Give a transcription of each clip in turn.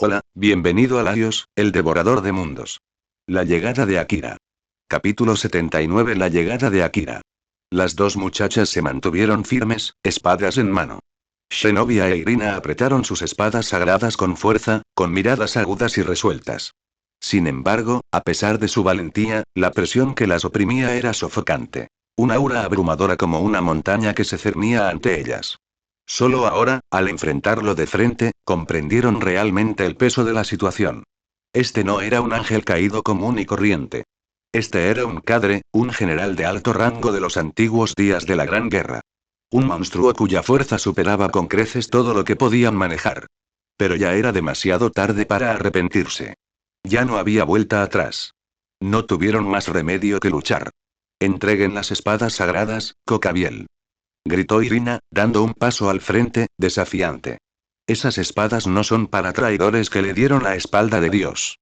Hola, bienvenido a Laios, el devorador de mundos. La llegada de Akira. Capítulo 79. La llegada de Akira. Las dos muchachas se mantuvieron firmes, espadas en mano. Zenobia e Irina apretaron sus espadas sagradas con fuerza, con miradas agudas y resueltas. Sin embargo, a pesar de su valentía, la presión que las oprimía era sofocante. Un aura abrumadora como una montaña que se cernía ante ellas. Solo ahora, al enfrentarlo de frente, comprendieron realmente el peso de la situación. Este no era un ángel caído común y corriente. Este era un cadre, un general de alto rango de los antiguos días de la Gran Guerra. Un monstruo cuya fuerza superaba con creces todo lo que podían manejar. Pero ya era demasiado tarde para arrepentirse. Ya no había vuelta atrás. No tuvieron más remedio que luchar. Entreguen las espadas sagradas, Cocabiel. Gritó Irina, dando un paso al frente, desafiante. Esas espadas no son para traidores que le dieron la espalda de Dios.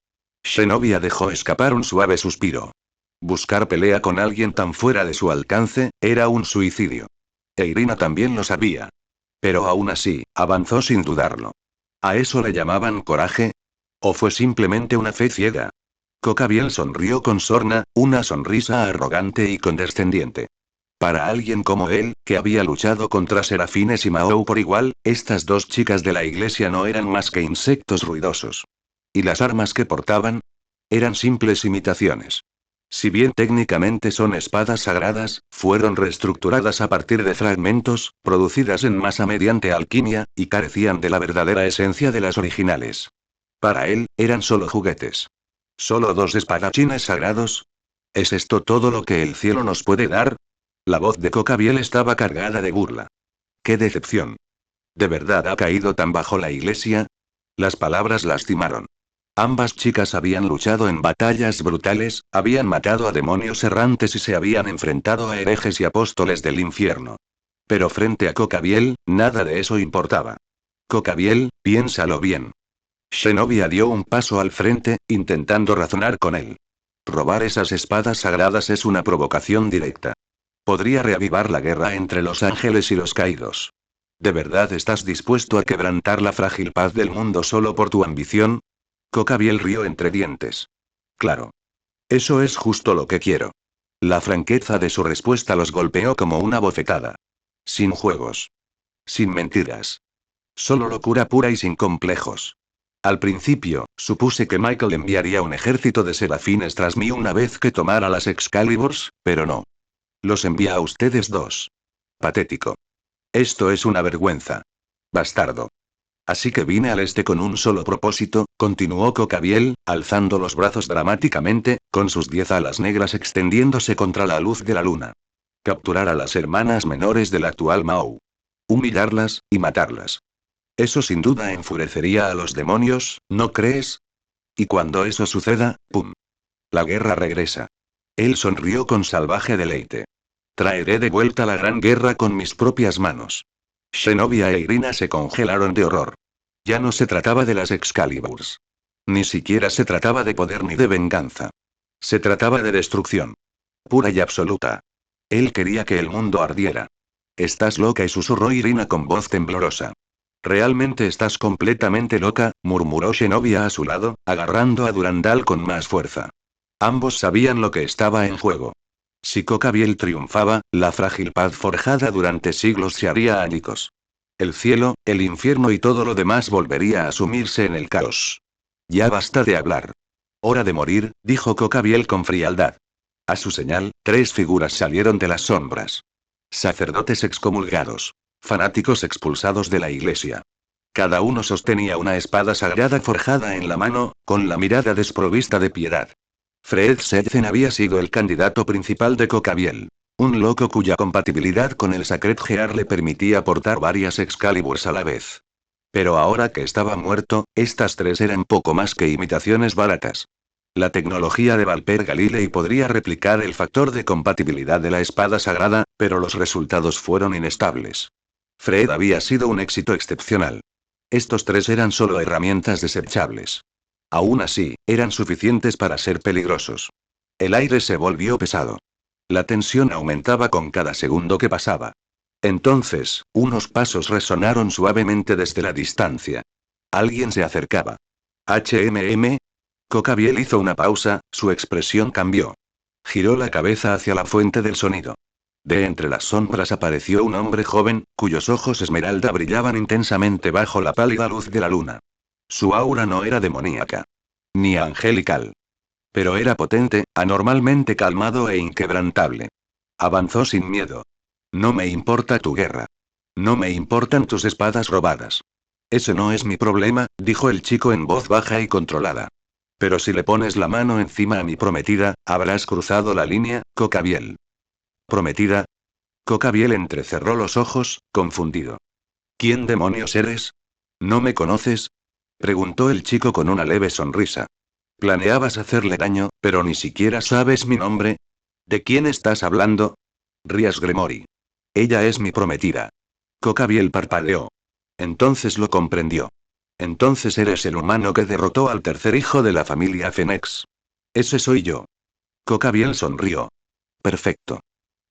Zenobia dejó escapar un suave suspiro. Buscar pelea con alguien tan fuera de su alcance, era un suicidio. E Irina también lo sabía. Pero aún así, avanzó sin dudarlo. ¿A eso le llamaban coraje? ¿O fue simplemente una fe ciega? Cocabiel sonrió con sorna, una sonrisa arrogante y condescendiente. Para alguien como él, que había luchado contra Serafines y Mao por igual, estas dos chicas de la iglesia no eran más que insectos ruidosos. ¿Y las armas que portaban? Eran simples imitaciones. Si bien técnicamente son espadas sagradas, fueron reestructuradas a partir de fragmentos, producidas en masa mediante alquimia, y carecían de la verdadera esencia de las originales. Para él, eran solo juguetes. ¿Solo dos espadachines sagrados? ¿Es esto todo lo que el cielo nos puede dar? La voz de Cocabiel estaba cargada de burla. ¡Qué decepción! ¿De verdad ha caído tan bajo la iglesia? Las palabras lastimaron. Ambas chicas habían luchado en batallas brutales, habían matado a demonios errantes y se habían enfrentado a herejes y apóstoles del infierno. Pero frente a Cocabiel, nada de eso importaba. Cocabiel, piénsalo bien. Zenobia dio un paso al frente, intentando razonar con él. Robar esas espadas sagradas es una provocación directa. Podría reavivar la guerra entre los ángeles y los caídos. ¿De verdad estás dispuesto a quebrantar la frágil paz del mundo solo por tu ambición? Cocabiel rió entre dientes. Claro. Eso es justo lo que quiero. La franqueza de su respuesta los golpeó como una bofetada. Sin juegos. Sin mentiras. Solo locura pura y sin complejos. Al principio, supuse que Michael enviaría un ejército de serafines tras mí una vez que tomara las Excaliburs, pero no. Los envía a ustedes dos. Patético. Esto es una vergüenza. Bastardo. Así que vine al este con un solo propósito, continuó Cocabiel, alzando los brazos dramáticamente, con sus 10 alas negras extendiéndose contra la luz de la luna. Capturar a las hermanas menores del actual Mao. Humillarlas, y matarlas. Eso sin duda enfurecería a los demonios, ¿no crees? Y cuando eso suceda, ¡pum! La guerra regresa. Él sonrió con salvaje deleite. Traeré de vuelta la gran guerra con mis propias manos. Zenobia e Irina se congelaron de horror. Ya no se trataba de las Excaliburs. Ni siquiera se trataba de poder ni de venganza. Se trataba de destrucción. Pura y absoluta. Él quería que el mundo ardiera. Estás loca, y susurró Irina con voz temblorosa. Realmente estás completamente loca, murmuró Zenobia a su lado, agarrando a Durandal con más fuerza. Ambos sabían lo que estaba en juego. Si Cocabiel triunfaba, la frágil paz forjada durante siglos se haría añicos. El cielo, el infierno y todo lo demás volvería a sumirse en el caos. Ya basta de hablar. Hora de morir, dijo Cocabiel con frialdad. A su señal, 3 figuras salieron de las sombras. Sacerdotes excomulgados. Fanáticos expulsados de la iglesia. Cada uno sostenía una espada sagrada forjada en la mano, con la mirada desprovista de piedad. Fred Sedgen había sido el candidato principal de Cocabiel. Un loco cuya compatibilidad con el Sacred Gear le permitía portar varias Excaliburs a la vez. Pero ahora que estaba muerto, estas 3 eran poco más que imitaciones baratas. La tecnología de Valper Galilei podría replicar el factor de compatibilidad de la espada sagrada, pero los resultados fueron inestables. Fred había sido un éxito excepcional. Estos 3 eran solo herramientas desechables. Aún así, eran suficientes para ser peligrosos. El aire se volvió pesado. La tensión aumentaba con cada segundo que pasaba. Entonces, unos pasos resonaron suavemente desde la distancia. Alguien se acercaba. HMM. Cocabiel hizo una pausa, su expresión cambió. Giró la cabeza hacia la fuente del sonido. De entre las sombras apareció un hombre joven, cuyos ojos esmeralda brillaban intensamente bajo la pálida luz de la luna. Su aura no era demoníaca. Ni angelical. Pero era potente, anormalmente calmado e inquebrantable. Avanzó sin miedo. No me importa tu guerra. No me importan tus espadas robadas. Ese no es mi problema, dijo el chico en voz baja y controlada. Pero si le pones la mano encima a mi prometida, habrás cruzado la línea, Cocabiel. ¿Prometida? Cocabiel entrecerró los ojos, confundido. ¿Quién demonios eres? ¿No me conoces? Preguntó el chico con una leve sonrisa. Planeabas hacerle daño, pero ni siquiera sabes mi nombre. ¿De quién estás hablando? Rías Gremory. Ella es mi prometida. Cocabiel parpadeó. Entonces lo comprendió. Entonces eres el humano que derrotó al tercer hijo de la familia Fenex. Ese soy yo. Cocabiel sonrió. Perfecto.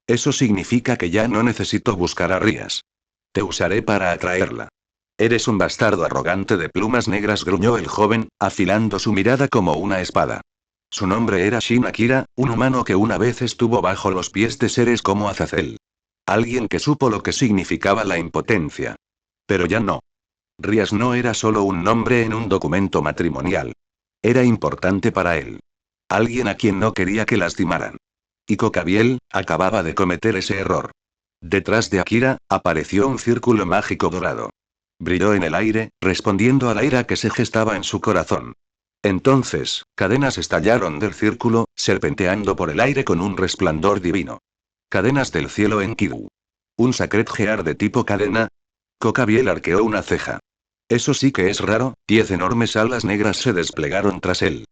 Eso significa que ya no necesito buscar a Rías. Te usaré para atraerla. Eres un bastardo arrogante de plumas negras, gruñó el joven, afilando su mirada como una espada. Su nombre era Shin Akira, un humano que una vez estuvo bajo los pies de seres como Azazel. Alguien que supo lo que significaba la impotencia. Pero ya no. Rías no era solo un nombre en un documento matrimonial. Era importante para él. Alguien a quien no quería que lastimaran. Y Cocabiel acababa de cometer ese error. Detrás de Akira, apareció un círculo mágico dorado. Brilló en el aire, respondiendo a la ira que se gestaba en su corazón. Entonces, cadenas estallaron del círculo, serpenteando por el aire con un resplandor divino. Cadenas del cielo en Kidu. ¿Un Sacred Gear de tipo cadena? Cocabiel arqueó una ceja. Eso sí que es raro, 10 enormes alas negras se desplegaron tras él.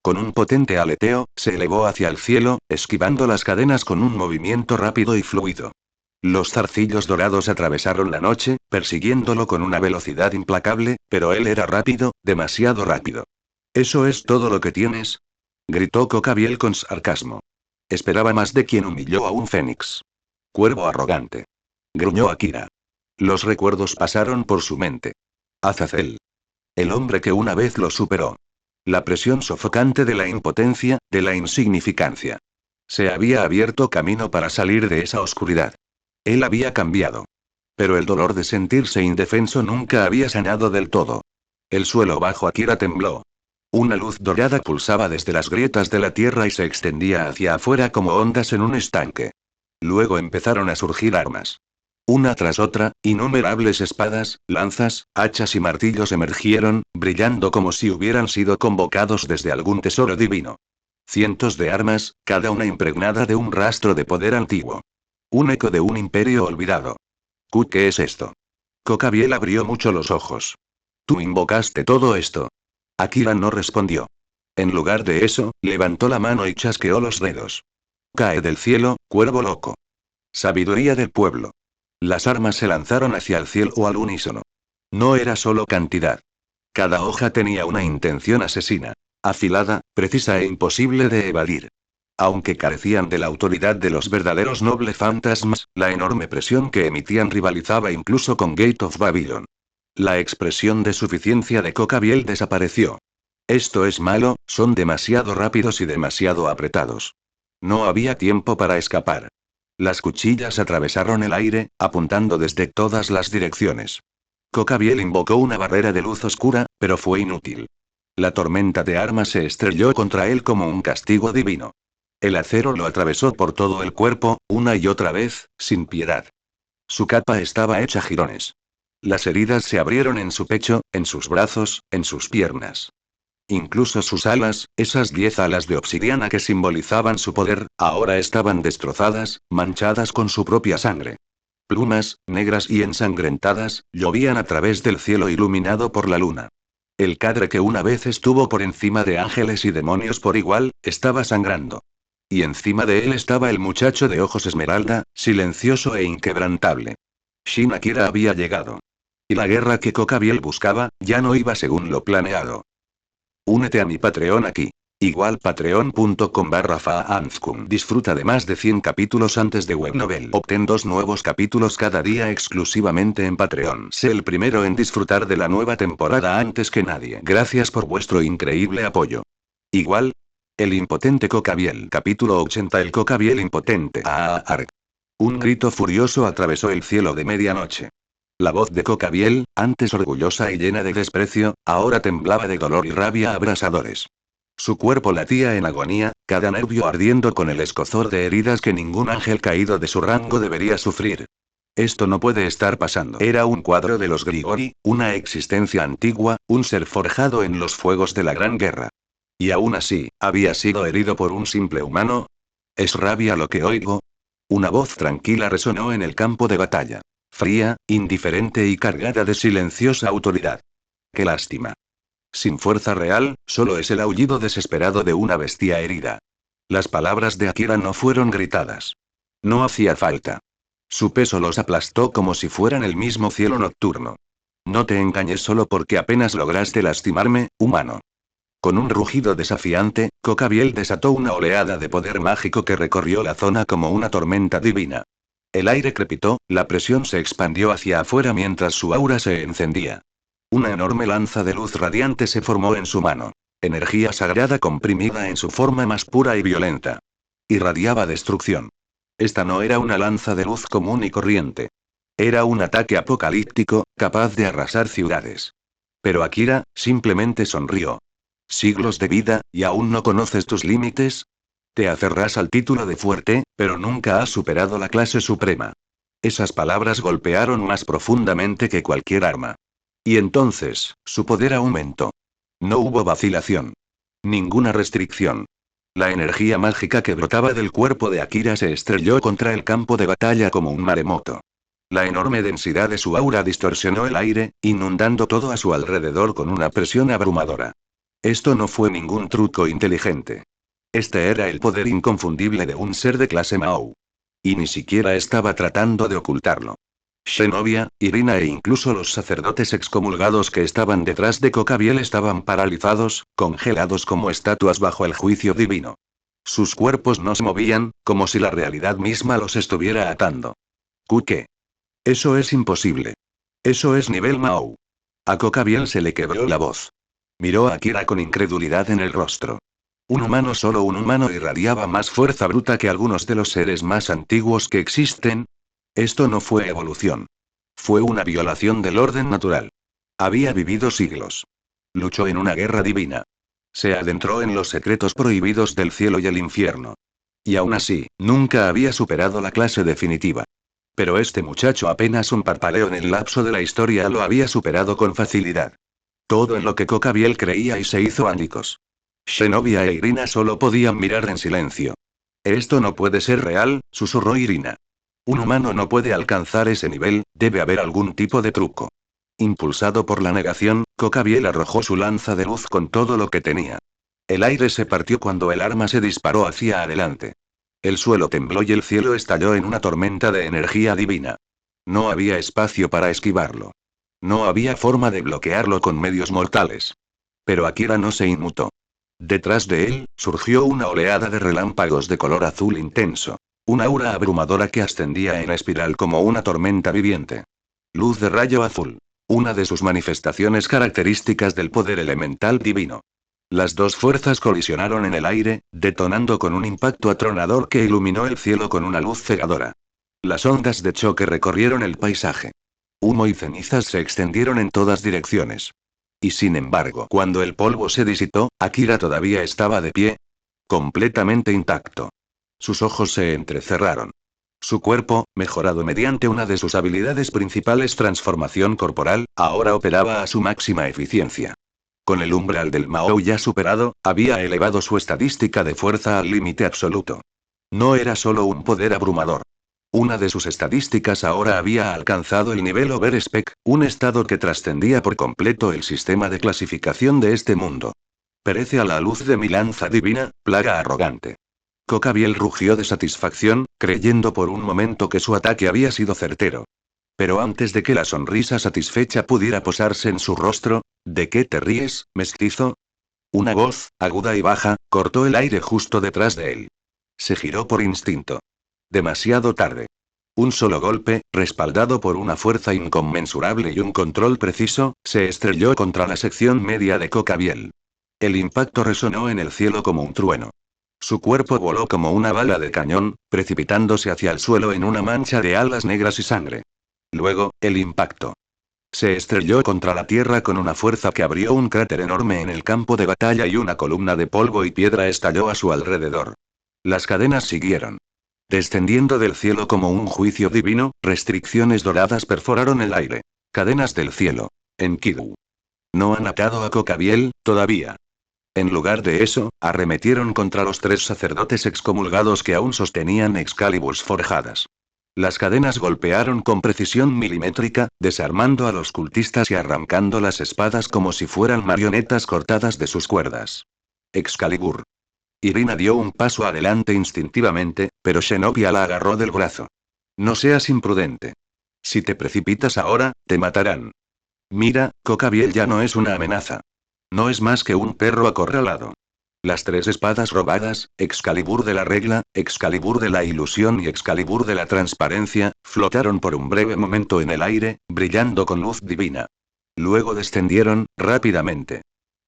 Con un potente aleteo, se elevó hacia el cielo, esquivando las cadenas con un movimiento rápido y fluido. Los zarcillos dorados atravesaron la noche, persiguiéndolo con una velocidad implacable, pero él era rápido, demasiado rápido. ¿Eso es todo lo que tienes? Gritó Cocabiel con sarcasmo. Esperaba más de quien humilló a un fénix. Cuervo arrogante. Gruñó Akira. Los recuerdos pasaron por su mente. Azazel. El hombre que una vez lo superó. La presión sofocante de la impotencia, de la insignificancia. Se había abierto camino para salir de esa oscuridad. Él había cambiado. Pero el dolor de sentirse indefenso nunca había sanado del todo. El suelo bajo Akira tembló. Una luz dorada pulsaba desde las grietas de la tierra y se extendía hacia afuera como ondas en un estanque. Luego empezaron a surgir armas. Una tras otra, innumerables espadas, lanzas, hachas y martillos emergieron, brillando como si hubieran sido convocados desde algún tesoro divino. Cientos de armas, cada una impregnada de un rastro de poder antiguo. Un eco de un imperio olvidado. ¿Qué es esto? Cocabiel abrió mucho los ojos. ¿Tú invocaste todo esto? Akira no respondió. En lugar de eso, levantó la mano y chasqueó los dedos. Cae del cielo, cuervo loco. Sabiduría del pueblo. Las armas se lanzaron hacia el cielo al unísono. No era solo cantidad. Cada hoja tenía una intención asesina. Afilada, precisa e imposible de evadir. Aunque carecían de la autoridad de los verdaderos nobles fantasmas, la enorme presión que emitían rivalizaba incluso con Gate of Babylon. La expresión de suficiencia de Cocabiel desapareció. Esto es malo, son demasiado rápidos y demasiado apretados. No había tiempo para escapar. Las cuchillas atravesaron el aire, apuntando desde todas las direcciones. Cocabiel invocó una barrera de luz oscura, pero fue inútil. La tormenta de armas se estrelló contra él como un castigo divino. El acero lo atravesó por todo el cuerpo, una y otra vez, sin piedad. Su capa estaba hecha jirones. Las heridas se abrieron en su pecho, en sus brazos, en sus piernas. Incluso sus alas, esas 10 alas de obsidiana que simbolizaban su poder, ahora estaban destrozadas, manchadas con su propia sangre. Plumas, negras y ensangrentadas, llovían a través del cielo iluminado por la luna. El cadre que una vez estuvo por encima de ángeles y demonios por igual, estaba sangrando. Y encima de él estaba el muchacho de ojos esmeralda, silencioso e inquebrantable. Shin Akira había llegado. Y la guerra que Cocabiel buscaba, ya no iba según lo planeado. Únete a mi Patreon aquí. Igual patreon.com/faanskum. Disfruta de más de 100 capítulos antes de Webnovel. Obtén 2 nuevos capítulos cada día exclusivamente en Patreon. Sé el primero en disfrutar de la nueva temporada antes que nadie. Gracias por vuestro increíble apoyo. Igual. El impotente Cocabiel. Capítulo 80. El Cocabiel impotente. Arg. Un grito furioso atravesó el cielo de medianoche. La voz de Cocabiel, antes orgullosa y llena de desprecio, ahora temblaba de dolor y rabia abrasadores. Su cuerpo latía en agonía, cada nervio ardiendo con el escozor de heridas que ningún ángel caído de su rango debería sufrir. Esto no puede estar pasando. Era un cuadro de los Grigori, una existencia antigua, un ser forjado en los fuegos de la Gran Guerra. Y aún así, ¿había sido herido por un simple humano? ¿Es rabia lo que oigo? Una voz tranquila resonó en el campo de batalla. Fría, indiferente y cargada de silenciosa autoridad. ¡Qué lástima! Sin fuerza real, solo es el aullido desesperado de una bestia herida. Las palabras de Akira no fueron gritadas. No hacía falta. Su peso los aplastó como si fueran el mismo cielo nocturno. No te engañes solo porque apenas lograste lastimarme, humano. Con un rugido desafiante, Cocabiel desató una oleada de poder mágico que recorrió la zona como una tormenta divina. El aire crepitó, la presión se expandió hacia afuera mientras su aura se encendía. Una enorme lanza de luz radiante se formó en su mano. Energía sagrada comprimida en su forma más pura y violenta. Irradiaba destrucción. Esta no era una lanza de luz común y corriente. Era un ataque apocalíptico, capaz de arrasar ciudades. Pero Akira, simplemente sonrió. ¿Siglos de vida, y aún no conoces tus límites? Te aferrás al título de fuerte, pero nunca has superado la clase suprema. Esas palabras golpearon más profundamente que cualquier arma. Y entonces, su poder aumentó. No hubo vacilación. Ninguna restricción. La energía mágica que brotaba del cuerpo de Akira se estrelló contra el campo de batalla como un maremoto. La enorme densidad de su aura distorsionó el aire, inundando todo a su alrededor con una presión abrumadora. Esto no fue ningún truco inteligente. Este era el poder inconfundible de un ser de clase Mao. Y ni siquiera estaba tratando de ocultarlo. Zenobia, Irina e incluso los sacerdotes excomulgados que estaban detrás de Cocabiel estaban paralizados, congelados como estatuas bajo el juicio divino. Sus cuerpos no se movían, como si la realidad misma los estuviera atando. ¿Qué? Eso es imposible. Eso es nivel Mao. A Cocabiel se le quebró la voz. Miró a Akira con incredulidad en el rostro. Solo un humano irradiaba más fuerza bruta que algunos de los seres más antiguos que existen. Esto no fue evolución. Fue una violación del orden natural. Había vivido siglos. Luchó en una guerra divina. Se adentró en los secretos prohibidos del cielo y el infierno. Y aún así, nunca había superado la clase definitiva. Pero este muchacho apenas un parpaleo en el lapso de la historia lo había superado con facilidad. Todo en lo que Cocabiel creía y se hizo ánicos. Zenobia e Irina solo podían mirar en silencio. Esto no puede ser real, susurró Irina. Un humano no puede alcanzar ese nivel, debe haber algún tipo de truco. Impulsado por la negación, Cocabiel arrojó su lanza de luz con todo lo que tenía. El aire se partió cuando el arma se disparó hacia adelante. El suelo tembló y el cielo estalló en una tormenta de energía divina. No había espacio para esquivarlo. No había forma de bloquearlo con medios mortales. Pero Akira no se inmutó. Detrás de él, surgió una oleada de relámpagos de color azul intenso. Una aura abrumadora que ascendía en espiral como una tormenta viviente. Luz de rayo azul. Una de sus manifestaciones características del poder elemental divino. Las dos fuerzas colisionaron en el aire, detonando con un impacto atronador que iluminó el cielo con una luz cegadora. Las ondas de choque recorrieron el paisaje. Humo y cenizas se extendieron en todas direcciones. Y sin embargo, cuando el polvo se disipó, Akira todavía estaba de pie. Completamente intacto. Sus ojos se entrecerraron. Su cuerpo, mejorado mediante una de sus habilidades principales, transformación corporal, ahora operaba a su máxima eficiencia. Con el umbral del Mao ya superado, había elevado su estadística de fuerza al límite absoluto. No era solo un poder abrumador. Una de sus estadísticas ahora había alcanzado el nivel Overspec, un estado que trascendía por completo el sistema de clasificación de este mundo. Perece a la luz de mi lanza divina, plaga arrogante. Cocabiel rugió de satisfacción, creyendo por un momento que su ataque había sido certero. Pero antes de que la sonrisa satisfecha pudiera posarse en su rostro, ¿de qué te ríes, mestizo? Una voz, aguda y baja, cortó el aire justo detrás de él. Se giró por instinto. Demasiado tarde. Un solo golpe, respaldado por una fuerza inconmensurable y un control preciso, se estrelló contra la sección media de Cocabiel. El impacto resonó en el cielo como un trueno. Su cuerpo voló como una bala de cañón, precipitándose hacia el suelo en una mancha de alas negras y sangre. Luego, el impacto. Se estrelló contra la tierra con una fuerza que abrió un cráter enorme en el campo de batalla y una columna de polvo y piedra estalló a su alrededor. Las cadenas siguieron. Descendiendo del cielo como un juicio divino, restricciones doradas perforaron el aire. Cadenas del cielo. Enkidu. No han atado a Cocabiel, todavía. En lugar de eso, arremetieron contra los 3 sacerdotes excomulgados que aún sostenían Excaliburs forjadas. Las cadenas golpearon con precisión milimétrica, desarmando a los cultistas y arrancando las espadas como si fueran marionetas cortadas de sus cuerdas. Excalibur. Irina dio un paso adelante instintivamente, pero Zenobia la agarró del brazo. No seas imprudente. Si te precipitas ahora, te matarán. Mira, Cocabiel ya no es una amenaza. No es más que un perro acorralado. Las 3 espadas robadas, Excalibur de la regla, Excalibur de la ilusión y Excalibur de la transparencia, flotaron por un breve momento en el aire, brillando con luz divina. Luego descendieron, rápidamente.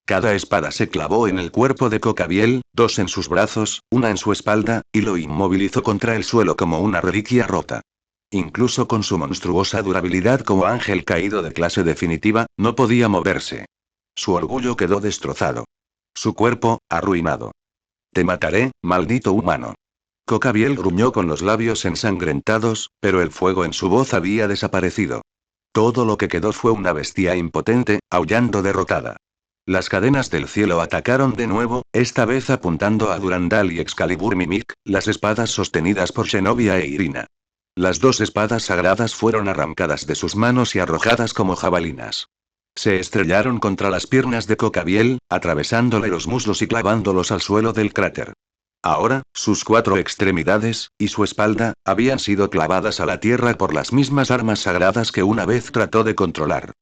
Cada espada se clavó en el cuerpo de Cocabiel, 2 en sus brazos, una en su espalda, y lo inmovilizó contra el suelo como una reliquia rota. Incluso con su monstruosa durabilidad como ángel caído de clase definitiva, no podía moverse. Su orgullo quedó destrozado. Su cuerpo, arruinado. Te mataré, maldito humano. Cocabiel gruñó con los labios ensangrentados, pero el fuego en su voz había desaparecido. Todo lo que quedó fue una bestia impotente, aullando derrotada. Las cadenas del cielo atacaron de nuevo, esta vez apuntando a Durandal y Excalibur Mimic, las espadas sostenidas por Zenobia e Irina. Las 2 espadas sagradas fueron arrancadas de sus manos y arrojadas como jabalinas. Se estrellaron contra las piernas de Cocabiel, atravesándole los muslos y clavándolos al suelo del cráter. Ahora, sus 4 extremidades, y su espalda, habían sido clavadas a la tierra por las mismas armas sagradas que una vez trató de controlar.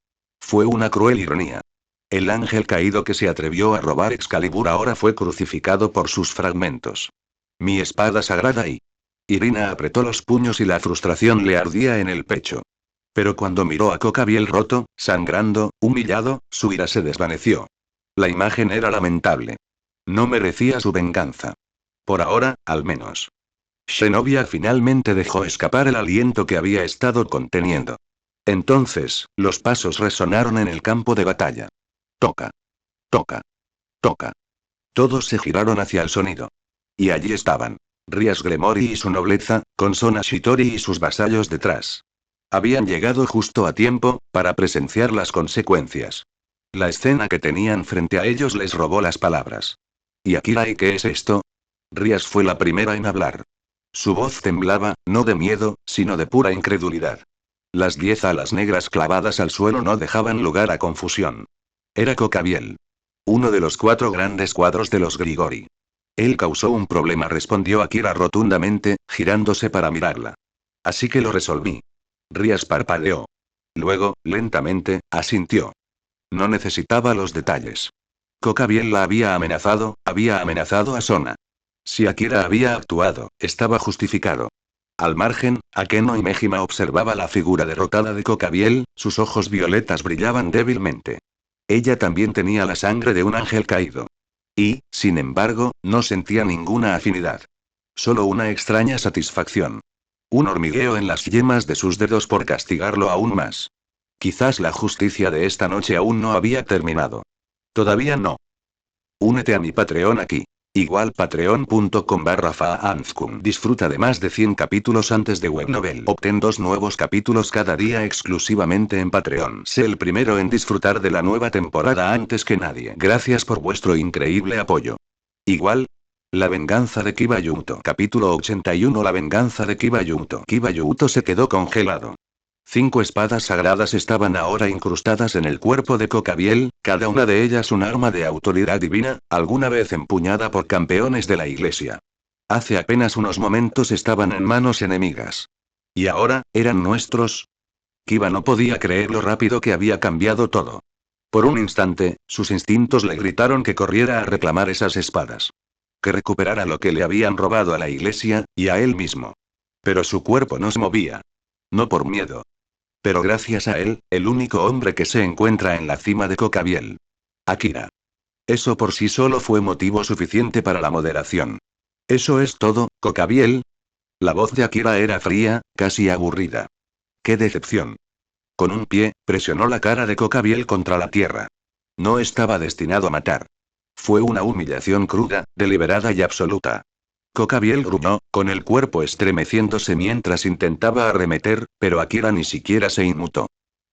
Fue una cruel ironía. El ángel caído que se atrevió a robar Excalibur ahora fue crucificado por sus fragmentos. Mi espada sagrada y... Irina apretó los puños y la frustración le ardía en el pecho. Pero cuando miró a Cocabiel roto, sangrando, humillado, su ira se desvaneció. La imagen era lamentable. No merecía su venganza. Por ahora, al menos. Zenobia finalmente dejó escapar el aliento que había estado conteniendo. Entonces, los pasos resonaron en el campo de batalla. Toca. Toca. Toca. Todos se giraron hacia el sonido. Y allí estaban. Rias Gremori y su nobleza, con Sona Shitori y sus vasallos detrás. Habían llegado justo a tiempo, para presenciar las consecuencias. La escena que tenían frente a ellos les robó las palabras. ¿Y Akira y qué es esto? Rias fue la primera en hablar. Su voz temblaba, no de miedo, sino de pura incredulidad. Las 10 alas negras clavadas al suelo no dejaban lugar a confusión. Era Cocabiel. Uno de los 4 grandes cuadros de los Grigori. Él causó un problema, respondió Akira rotundamente, girándose para mirarla. Así que lo resolví. Rias parpadeó. Luego, lentamente, asintió. No necesitaba los detalles. Cocabiel la había amenazado a Sona. Si Akira había actuado, estaba justificado. Al margen, Akeno y Mejima observaba la figura derrotada de Cocabiel, sus ojos violetas brillaban débilmente. Ella también tenía la sangre de un ángel caído. Y, sin embargo, no sentía ninguna afinidad. Solo una extraña satisfacción. Un hormigueo en las yemas de sus dedos por castigarlo aún más. Quizás la justicia de esta noche aún no había terminado. Todavía no. Únete a mi Patreon aquí. Igual patreon.com/faanskum. Disfruta de más de 100 capítulos antes de Webnovel. Obtén 2 nuevos capítulos cada día exclusivamente en Patreon. Sé el primero en disfrutar de la nueva temporada antes que nadie. Gracias por vuestro increíble apoyo. Igual. La venganza de Kiba Yuto. Capítulo 81. La venganza de Kiba Yuto. Kiba Yuto se quedó congelado. 5 espadas sagradas estaban ahora incrustadas en el cuerpo de Cocabiel, cada una de ellas un arma de autoridad divina, alguna vez empuñada por campeones de la iglesia. Hace apenas unos momentos estaban en manos enemigas. ¿Y ahora, eran nuestros? Kiba no podía creer lo rápido que había cambiado todo. Por un instante, sus instintos le gritaron que corriera a reclamar esas espadas. Que recuperara lo que le habían robado a la iglesia, y a él mismo. Pero su cuerpo no se movía. No por miedo. Pero gracias a él, el único hombre que se encuentra en la cima de Cocabiel. Akira. Eso por sí solo fue motivo suficiente para la moderación. ¿Eso es todo, Cocabiel? La voz de Akira era fría, casi aburrida. ¡Qué decepción! Con un pie, presionó la cara de Cocabiel contra la tierra. No estaba destinado a matar. Fue una humillación cruda, deliberada y absoluta. Cocabiel gruñó, con el cuerpo estremeciéndose mientras intentaba arremeter, pero Akira ni siquiera se inmutó.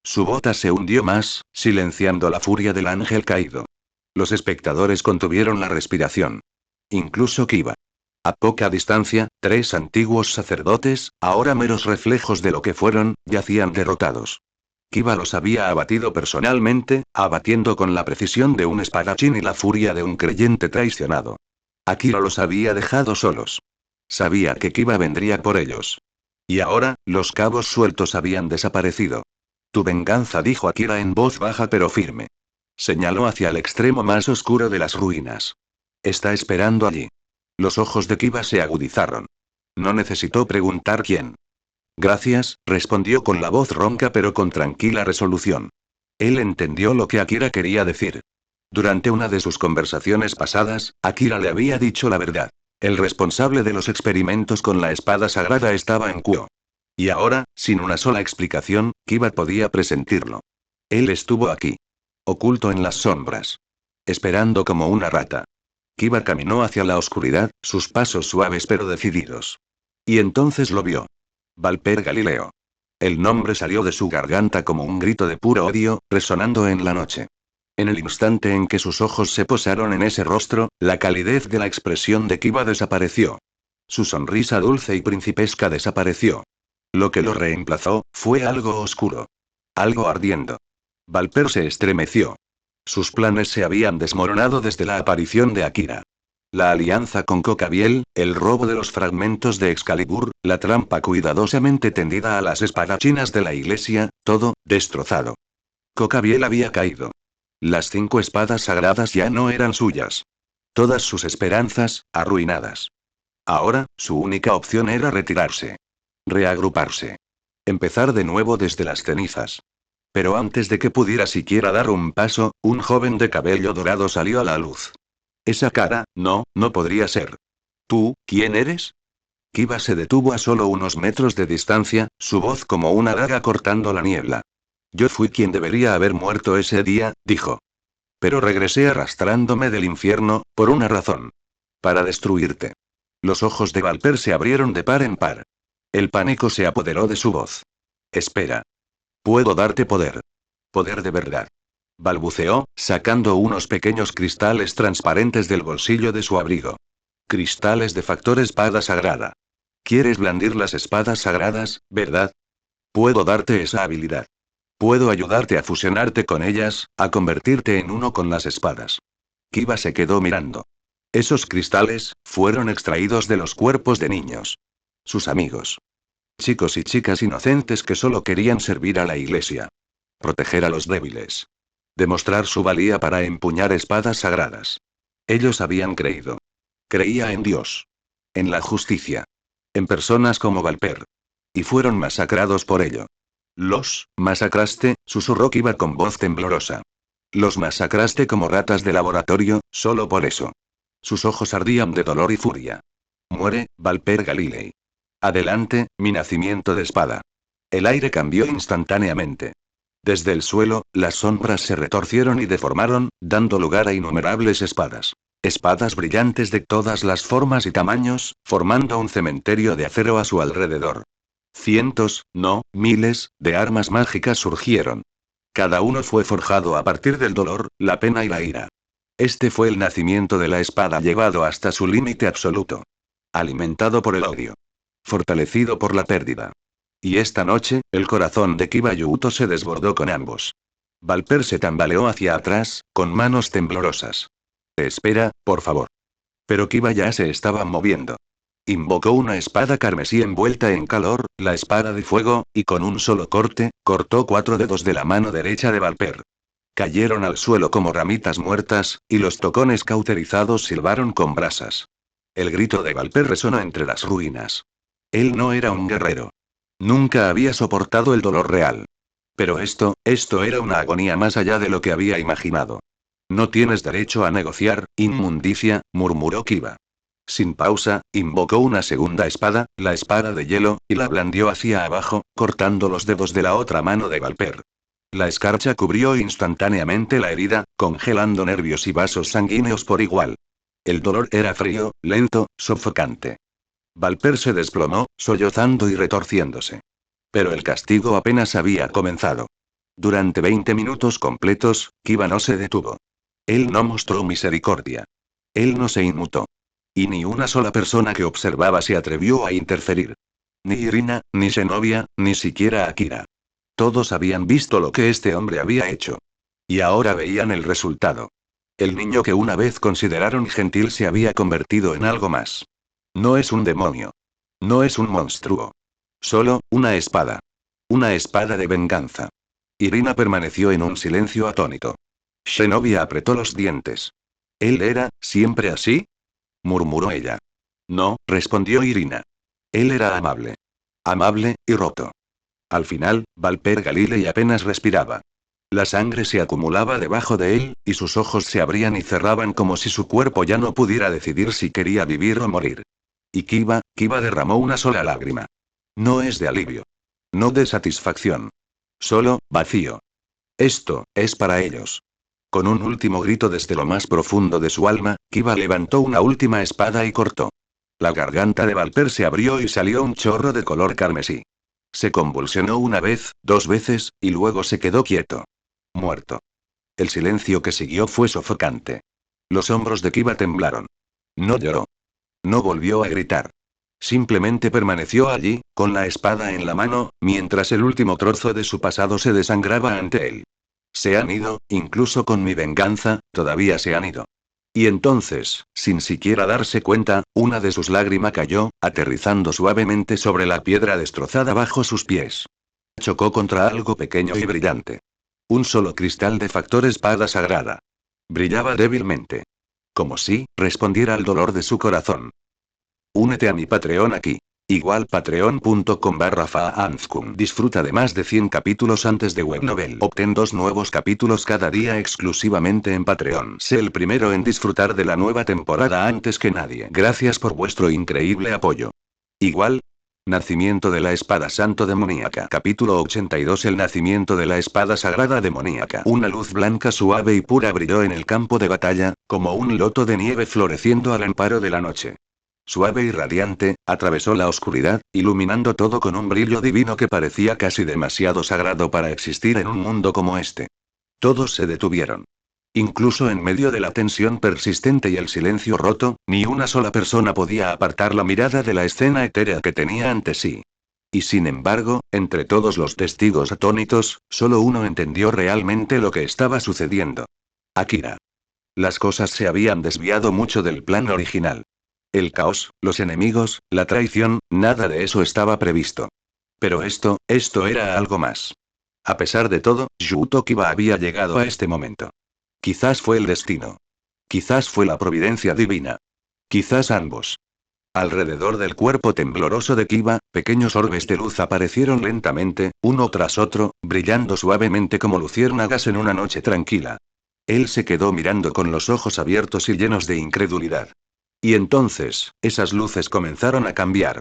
Su bota se hundió más, silenciando la furia del ángel caído. Los espectadores contuvieron la respiración. Incluso Kiba. A poca distancia, 3 antiguos sacerdotes, ahora meros reflejos de lo que fueron, yacían derrotados. Kiba los había abatido personalmente, abatiendo con la precisión de un espadachín y la furia de un creyente traicionado. Akira los había dejado solos. Sabía que Kiba vendría por ellos. Y ahora, los cabos sueltos habían desaparecido. Tu venganza, dijo Akira en voz baja pero firme. Señaló hacia el extremo más oscuro de las ruinas. Está esperando allí. Los ojos de Kiba se agudizaron. No necesitó preguntar quién. Gracias, respondió con la voz ronca pero con tranquila resolución. Él entendió lo que Akira quería decir. Durante una de sus conversaciones pasadas, Akira le había dicho la verdad. El responsable de los experimentos con la espada sagrada estaba en Kuo. Y ahora, sin una sola explicación, Kiba podía presentirlo. Él estuvo aquí. Oculto en las sombras. Esperando como una rata. Kiba caminó hacia la oscuridad, sus pasos suaves pero decididos. Y entonces lo vio. Valper Galileo. El nombre salió de su garganta como un grito de puro odio, resonando en la noche. En el instante en que sus ojos se posaron en ese rostro, la calidez de la expresión de Kiba desapareció. Su sonrisa dulce y principesca desapareció. Lo que lo reemplazó, fue algo oscuro. Algo ardiendo. Valper se estremeció. Sus planes se habían desmoronado desde la aparición de Akira. La alianza con Cocabiel, el robo de los fragmentos de Excalibur, la trampa cuidadosamente tendida a las espadachinas de la iglesia, todo, destrozado. Cocabiel había caído. Las 5 espadas sagradas ya no eran suyas. Todas sus esperanzas, arruinadas. Ahora, su única opción era retirarse. Reagruparse. Empezar de nuevo desde las cenizas. Pero antes de que pudiera siquiera dar un paso, un joven de cabello dorado salió a la luz. Esa cara, no podría ser. ¿Tú, quién eres? Kiba se detuvo a solo unos metros de distancia, su voz como una daga cortando la niebla. Yo fui quien debería haber muerto ese día, dijo. Pero regresé arrastrándome del infierno, por una razón. Para destruirte. Los ojos de Valper se abrieron de par en par. El pánico se apoderó de su voz. Espera. Puedo darte poder. Poder de verdad. Balbuceó, sacando unos pequeños cristales transparentes del bolsillo de su abrigo. Cristales de factor espada sagrada. ¿Quieres blandir las espadas sagradas, verdad? Puedo darte esa habilidad. Puedo ayudarte a fusionarte con ellas, a convertirte en uno con las espadas. Kiba se quedó mirando. Esos cristales, fueron extraídos de los cuerpos de niños. Sus amigos. Chicos y chicas inocentes que solo querían servir a la iglesia. Proteger a los débiles. Demostrar su valía para empuñar espadas sagradas. Ellos habían creído. Creía en Dios. En la justicia. En personas como Valper. Y fueron masacrados por ello. Los masacraste, susurró Kiba con voz temblorosa. Los masacraste como ratas de laboratorio, solo por eso. Sus ojos ardían de dolor y furia. Muere, Valper Galilei. Adelante, mi nacimiento de espada. El aire cambió instantáneamente. Desde el suelo, las sombras se retorcieron y deformaron, dando lugar a innumerables espadas. Espadas brillantes de todas las formas y tamaños, formando un cementerio de acero a su alrededor. Cientos, no, miles, de armas mágicas surgieron. Cada uno fue forjado a partir del dolor, la pena y la ira. Este fue el nacimiento de la espada llevado hasta su límite absoluto. Alimentado por el odio. Fortalecido por la pérdida. Y esta noche, el corazón de Kiba Yuuto se desbordó con ambos. Valper se tambaleó hacia atrás, con manos temblorosas. Espera, por favor. Pero Kiba ya se estaba moviendo. Invocó una espada carmesí envuelta en calor, la espada de fuego, y con un solo corte, cortó 4 dedos de la mano derecha de Valper. Cayeron al suelo como ramitas muertas, y los tocones cauterizados silbaron con brasas. El grito de Valper resonó entre las ruinas. Él no era un guerrero. Nunca había soportado el dolor real. Pero esto era una agonía más allá de lo que había imaginado. No tienes derecho a negociar, inmundicia, murmuró Kiba. Sin pausa, invocó una segunda espada, la espada de hielo, y la blandió hacia abajo, cortando los dedos de la otra mano de Valper. La escarcha cubrió instantáneamente la herida, congelando nervios y vasos sanguíneos por igual. El dolor era frío, lento, sofocante. Valper se desplomó, sollozando y retorciéndose. Pero el castigo apenas había comenzado. Durante 20 minutos completos, Kiba no se detuvo. Él no mostró misericordia. Él no se inmutó. Y ni una sola persona que observaba se atrevió a interferir. Ni Irina, ni Zenobia, ni siquiera Akira. Todos habían visto lo que este hombre había hecho. Y ahora veían el resultado. El niño que una vez consideraron gentil se había convertido en algo más. No es un demonio. No es un monstruo. Solo, una espada. Una espada de venganza. Irina permaneció en un silencio atónito. Zenobia apretó los dientes. ¿Él era, siempre así? Murmuró ella. No, respondió Irina. Él era amable. Amable, y roto. Al final, Valper Galilei apenas respiraba. La sangre se acumulaba debajo de él, y sus ojos se abrían y cerraban como si su cuerpo ya no pudiera decidir si quería vivir o morir. Y Kiba derramó una sola lágrima. No es de alivio. No de satisfacción. Solo, vacío. Esto, es para ellos. Con un último grito desde lo más profundo de su alma, Kiba levantó una última espada y cortó. La garganta de Valper se abrió y salió un chorro de color carmesí. Se convulsionó una vez, 2 veces, y luego se quedó quieto. Muerto. El silencio que siguió fue sofocante. Los hombros de Kiba temblaron. No lloró. No volvió a gritar. Simplemente permaneció allí, con la espada en la mano, mientras el último trozo de su pasado se desangraba ante él. Se han ido, incluso con mi venganza, todavía se han ido. Y entonces, sin siquiera darse cuenta, una de sus lágrimas cayó, aterrizando suavemente sobre la piedra destrozada bajo sus pies. Chocó contra algo pequeño y brillante. Un solo cristal de factor espada sagrada. Brillaba débilmente. Como si respondiera al dolor de su corazón. Únete a mi Patreon aquí. Igual patreon.com/faanzkun. Disfruta de más de 100 capítulos antes de Webnovel. Obtén 2 nuevos capítulos cada día exclusivamente en Patreon. Sé el primero en disfrutar de la nueva temporada antes que nadie. Gracias por vuestro increíble apoyo. Igual. Nacimiento de la espada santo demoníaca. Capítulo 82. El nacimiento de la espada sagrada demoníaca. Una luz blanca suave y pura brilló en el campo de batalla, como un loto de nieve floreciendo al amparo de la noche. Suave y radiante, atravesó la oscuridad, iluminando todo con un brillo divino que parecía casi demasiado sagrado para existir en un mundo como este. Todos se detuvieron. Incluso en medio de la tensión persistente y el silencio roto, ni una sola persona podía apartar la mirada de la escena etérea que tenía ante sí. Y sin embargo, entre todos los testigos atónitos, solo uno entendió realmente lo que estaba sucediendo. Akira. Las cosas se habían desviado mucho del plan original. El caos, los enemigos, la traición, nada de eso estaba previsto. Pero esto era algo más. A pesar de todo, Yuto Kiba había llegado a este momento. Quizás fue el destino. Quizás fue la providencia divina. Quizás ambos. Alrededor del cuerpo tembloroso de Kiba, pequeños orbes de luz aparecieron lentamente, uno tras otro, brillando suavemente como luciérnagas en una noche tranquila. Él se quedó mirando con los ojos abiertos y llenos de incredulidad. Y entonces, esas luces comenzaron a cambiar.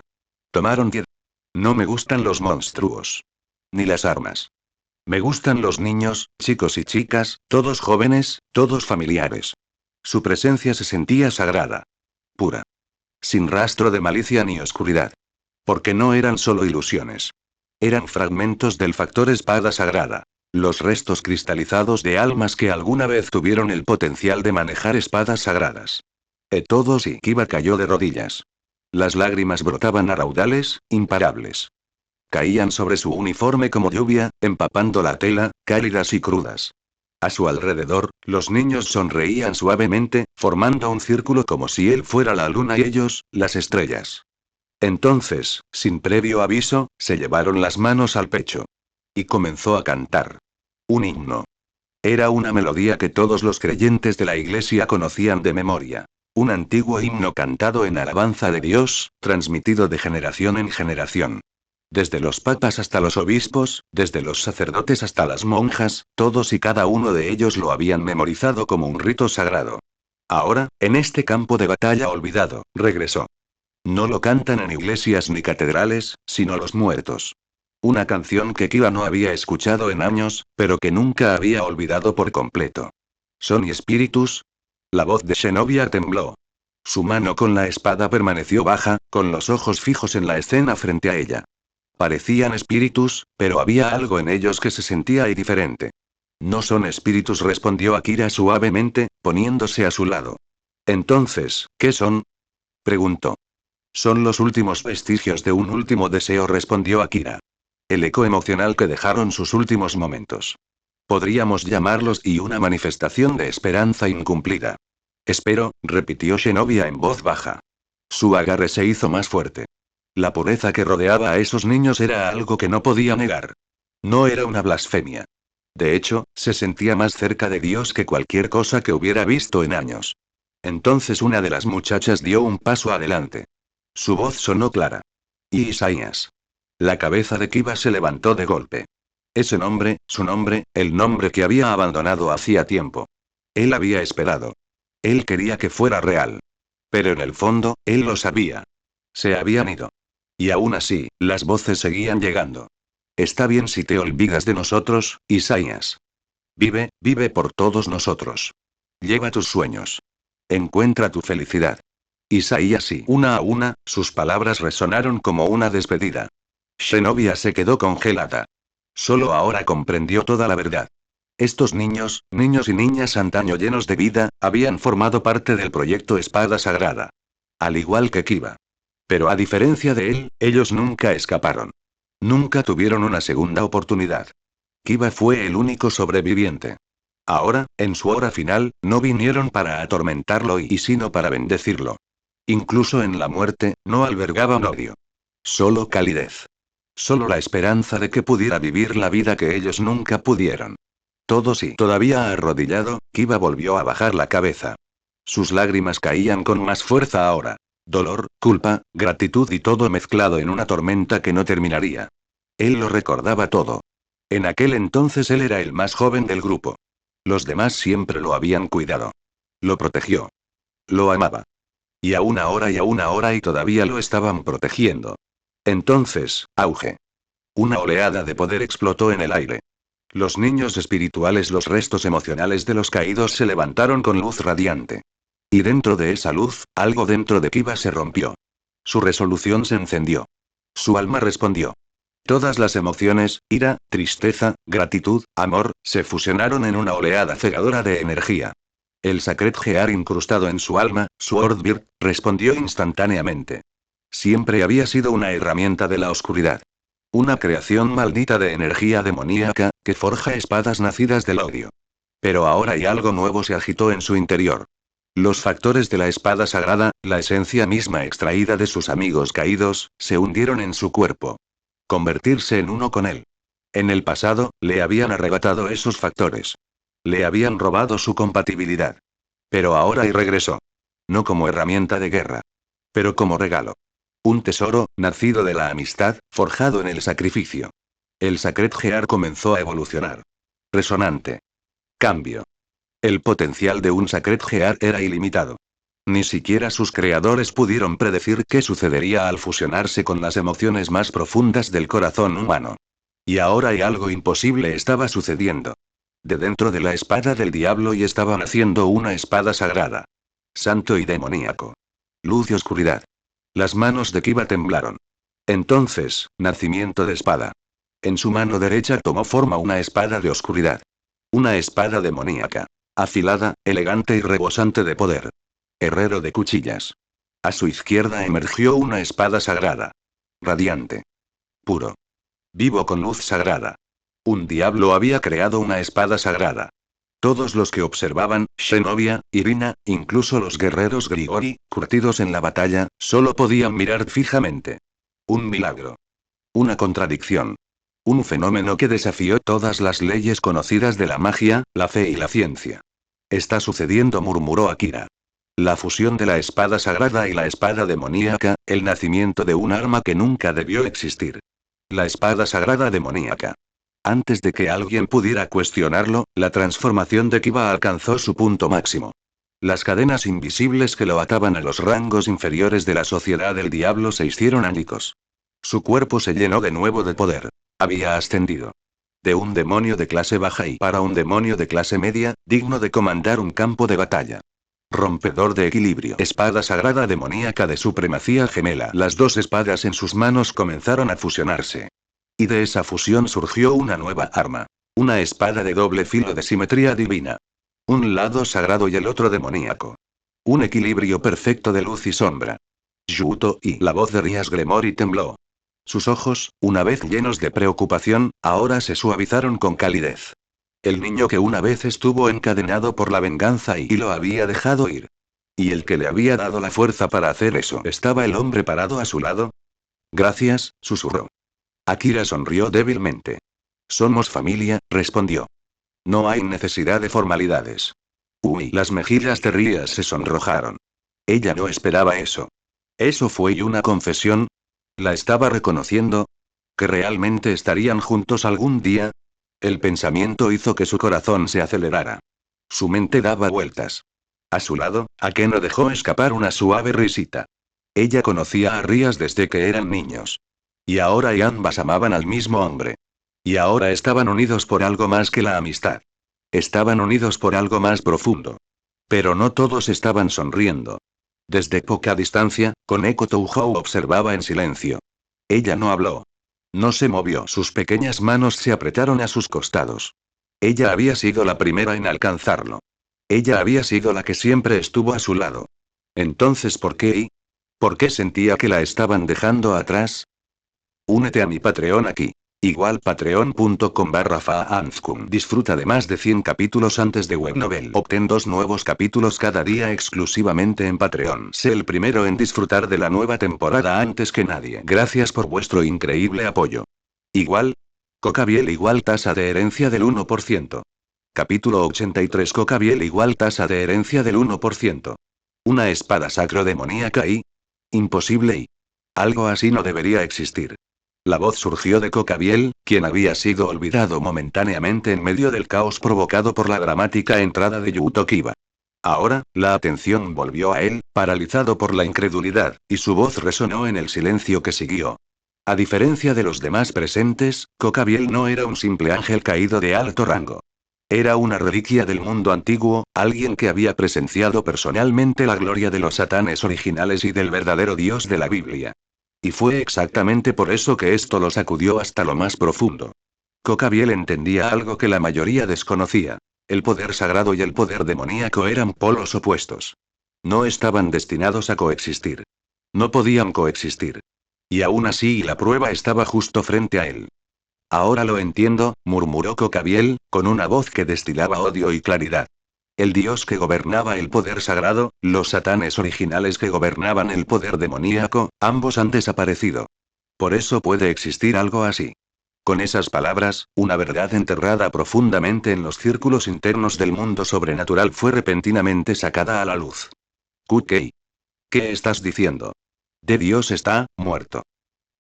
Tomaron vida. No me gustan los monstruos. Ni las armas. Me gustan los niños, chicos y chicas, todos jóvenes, todos familiares. Su presencia se sentía sagrada. Pura. Sin rastro de malicia ni oscuridad. Porque no eran solo ilusiones. Eran fragmentos del factor espada sagrada. Los restos cristalizados de almas que alguna vez tuvieron el potencial de manejar espadas sagradas. Todos y Kiba cayó de rodillas. Las lágrimas brotaban a raudales, imparables. Caían sobre su uniforme como lluvia, empapando la tela, cálidas y crudas. A su alrededor, los niños sonreían suavemente, formando un círculo como si él fuera la luna y ellos, las estrellas. Entonces, sin previo aviso, se llevaron las manos al pecho. Y comenzó a cantar. Un himno. Era una melodía que todos los creyentes de la iglesia conocían de memoria. Un antiguo himno cantado en alabanza de Dios, transmitido de generación en generación. Desde los papas hasta los obispos, desde los sacerdotes hasta las monjas, todos y cada uno de ellos lo habían memorizado como un rito sagrado. Ahora, en este campo de batalla olvidado, regresó. No lo cantan en iglesias ni catedrales, sino los muertos. Una canción que Kiba no había escuchado en años, pero que nunca había olvidado por completo. ¿Son espíritus? La voz de Zenobia tembló. Su mano con la espada permaneció baja, con los ojos fijos en la escena frente a ella. Parecían espíritus, pero había algo en ellos que se sentía diferente. No son espíritus, respondió Akira suavemente, poniéndose a su lado. Entonces, ¿qué son? Preguntó. Son los últimos vestigios de un último deseo, respondió Akira. El eco emocional que dejaron sus últimos momentos. Podríamos llamarlos y una manifestación de esperanza incumplida. Espero, repitió Zenobia en voz baja. Su agarre se hizo más fuerte. La pureza que rodeaba a esos niños era algo que no podía negar. No era una blasfemia. De hecho, se sentía más cerca de Dios que cualquier cosa que hubiera visto en años. Entonces una de las muchachas dio un paso adelante. Su voz sonó clara. Y Isaías. La cabeza de Kiba se levantó de golpe. Ese nombre, su nombre, el nombre que había abandonado hacía tiempo. Él había esperado. Él quería que fuera real. Pero en el fondo, él lo sabía. Se habían ido. Y aún así, las voces seguían llegando. Está bien si te olvidas de nosotros, Isaías. Vive, vive por todos nosotros. Lleva tus sueños. Encuentra tu felicidad. Isaías, y una a una, sus palabras resonaron como una despedida. Zenobia se quedó congelada. Solo ahora comprendió toda la verdad. Estos niños, niños y niñas antaño llenos de vida, habían formado parte del proyecto Espada Sagrada. Al igual que Kiba. Pero a diferencia de él, ellos nunca escaparon. Nunca tuvieron una segunda oportunidad. Kiba fue el único sobreviviente. Ahora, en su hora final, no vinieron para atormentarlo y sino para bendecirlo. Incluso en la muerte, no albergaban odio. Solo calidez. Solo la esperanza de que pudiera vivir la vida que ellos nunca pudieron. Todos y todavía arrodillado, Kiba volvió a bajar la cabeza. Sus lágrimas caían con más fuerza ahora. Dolor, culpa, gratitud y todo mezclado en una tormenta que no terminaría. Él lo recordaba todo. En aquel entonces él era el más joven del grupo. Los demás siempre lo habían cuidado. Lo protegió. Lo amaba. Y aún ahora y todavía lo estaban protegiendo. Entonces, auge. Una oleada de poder explotó en el aire. Los niños espirituales, los restos emocionales de los caídos se levantaron con luz radiante. Y dentro de esa luz, algo dentro de Kiba se rompió. Su resolución se encendió. Su alma respondió. Todas las emociones, ira, tristeza, gratitud, amor, se fusionaron en una oleada cegadora de energía. El Sacred Gear incrustado en su alma, Swordbeard, respondió instantáneamente. Siempre había sido una herramienta de la oscuridad. Una creación maldita de energía demoníaca, que forja espadas nacidas del odio. Pero ahora y algo nuevo se agitó en su interior. Los factores de la espada sagrada, la esencia misma extraída de sus amigos caídos, se hundieron en su cuerpo. Convertirse en uno con él. En el pasado, le habían arrebatado esos factores. Le habían robado su compatibilidad. Pero ahora y regresó. No como herramienta de guerra. Pero como regalo. Un tesoro, nacido de la amistad, forjado en el sacrificio. El Sacred Gear comenzó a evolucionar. Resonante. Cambio. El potencial de un Sacred Gear era ilimitado. Ni siquiera sus creadores pudieron predecir qué sucedería al fusionarse con las emociones más profundas del corazón humano. Y ahora y algo imposible estaba sucediendo. De dentro de la espada del diablo y estaba naciendo una espada sagrada. Santo y demoníaco. Luz y oscuridad. Las manos de Kiba temblaron. Entonces, nacimiento de espada. En su mano derecha tomó forma una espada de oscuridad. Una espada demoníaca. Afilada, elegante y rebosante de poder. Herrero de cuchillas. A su izquierda emergió una espada sagrada. Radiante. Puro. Vivo con luz sagrada. Un diablo había creado una espada sagrada. Todos los que observaban, Zenobia, Irina, incluso los guerreros Grigori, curtidos en la batalla, solo podían mirar fijamente. Un milagro. Una contradicción. Un fenómeno que desafió todas las leyes conocidas de la magia, la fe y la ciencia. Está sucediendo, murmuró Akira. La fusión de la espada sagrada y la espada demoníaca, el nacimiento de un arma que nunca debió existir. La espada sagrada demoníaca. Antes de que alguien pudiera cuestionarlo, la transformación de Kiba alcanzó su punto máximo. Las cadenas invisibles que lo ataban a los rangos inferiores de la sociedad del diablo se hicieron añicos. Su cuerpo se llenó de nuevo de poder. Había ascendido. De un demonio de clase baja y para un demonio de clase media, digno de comandar un campo de batalla. Rompedor de equilibrio. Espada sagrada demoníaca de supremacía gemela. Las dos espadas en sus manos comenzaron a fusionarse. Y de esa fusión surgió una nueva arma. Una espada de doble filo de simetría divina. Un lado sagrado y el otro demoníaco. Un equilibrio perfecto de luz y sombra. Yuto, y la voz de Rias Gremory tembló. Sus ojos, una vez llenos de preocupación, ahora se suavizaron con calidez. El niño que una vez estuvo encadenado por la venganza y lo había dejado ir. Y el que le había dado la fuerza para hacer eso. ¿Estaba el hombre parado a su lado? Gracias, susurró. Akira sonrió débilmente. Somos familia, respondió. No hay necesidad de formalidades. Uy, las mejillas de Rias se sonrojaron. Ella no esperaba eso. ¿Eso fue una confesión? ¿La estaba reconociendo? ¿Que realmente estarían juntos algún día? El pensamiento hizo que su corazón se acelerara. Su mente daba vueltas. A su lado, Akeno dejó escapar una suave risita. Ella conocía a Rias desde que eran niños. Y ahora y ambas amaban al mismo hombre. Y ahora estaban unidos por algo más que la amistad. Estaban unidos por algo más profundo. Pero no todos estaban sonriendo. Desde poca distancia, Koneko Touhou observaba en silencio. Ella no habló. No se movió. Sus pequeñas manos se apretaron a sus costados. Ella había sido la primera en alcanzarlo. Ella había sido la que siempre estuvo a su lado. Entonces, ¿por qué? ¿Por qué sentía que la estaban dejando atrás? Únete a mi Patreon aquí. Igual patreon.com/faanskum. Disfruta de más de 100 capítulos antes de Webnovel. Obtén 2 nuevos capítulos cada día exclusivamente en Patreon. Sé el primero en disfrutar de la nueva temporada antes que nadie. Gracias por vuestro increíble apoyo. Igual. Cocabiel igual tasa de herencia del 1%. Capítulo 83. Cocabiel igual tasa de herencia del 1%. Una espada sacro demoníaca y... imposible y... algo así no debería existir. La voz surgió de Cocabiel, quien había sido olvidado momentáneamente en medio del caos provocado por la dramática entrada de Yuto Kiba. Ahora, la atención volvió a él, paralizado por la incredulidad, y su voz resonó en el silencio que siguió. A diferencia de los demás presentes, Cocabiel no era un simple ángel caído de alto rango. Era una reliquia del mundo antiguo, alguien que había presenciado personalmente la gloria de los satanes originales y del verdadero Dios de la Biblia. Y fue exactamente por eso que esto lo sacudió hasta lo más profundo. Cocabiel entendía algo que la mayoría desconocía. El poder sagrado y el poder demoníaco eran polos opuestos. No estaban destinados a coexistir. No podían coexistir. Y aún así la prueba estaba justo frente a él. Ahora lo entiendo, murmuró Cocabiel, con una voz que destilaba odio y claridad. El dios que gobernaba el poder sagrado, los satanes originales que gobernaban el poder demoníaco, ambos han desaparecido. Por eso puede existir algo así. Con esas palabras, una verdad enterrada profundamente en los círculos internos del mundo sobrenatural fue repentinamente sacada a la luz. Kukei. ¿Qué estás diciendo? De Dios está muerto.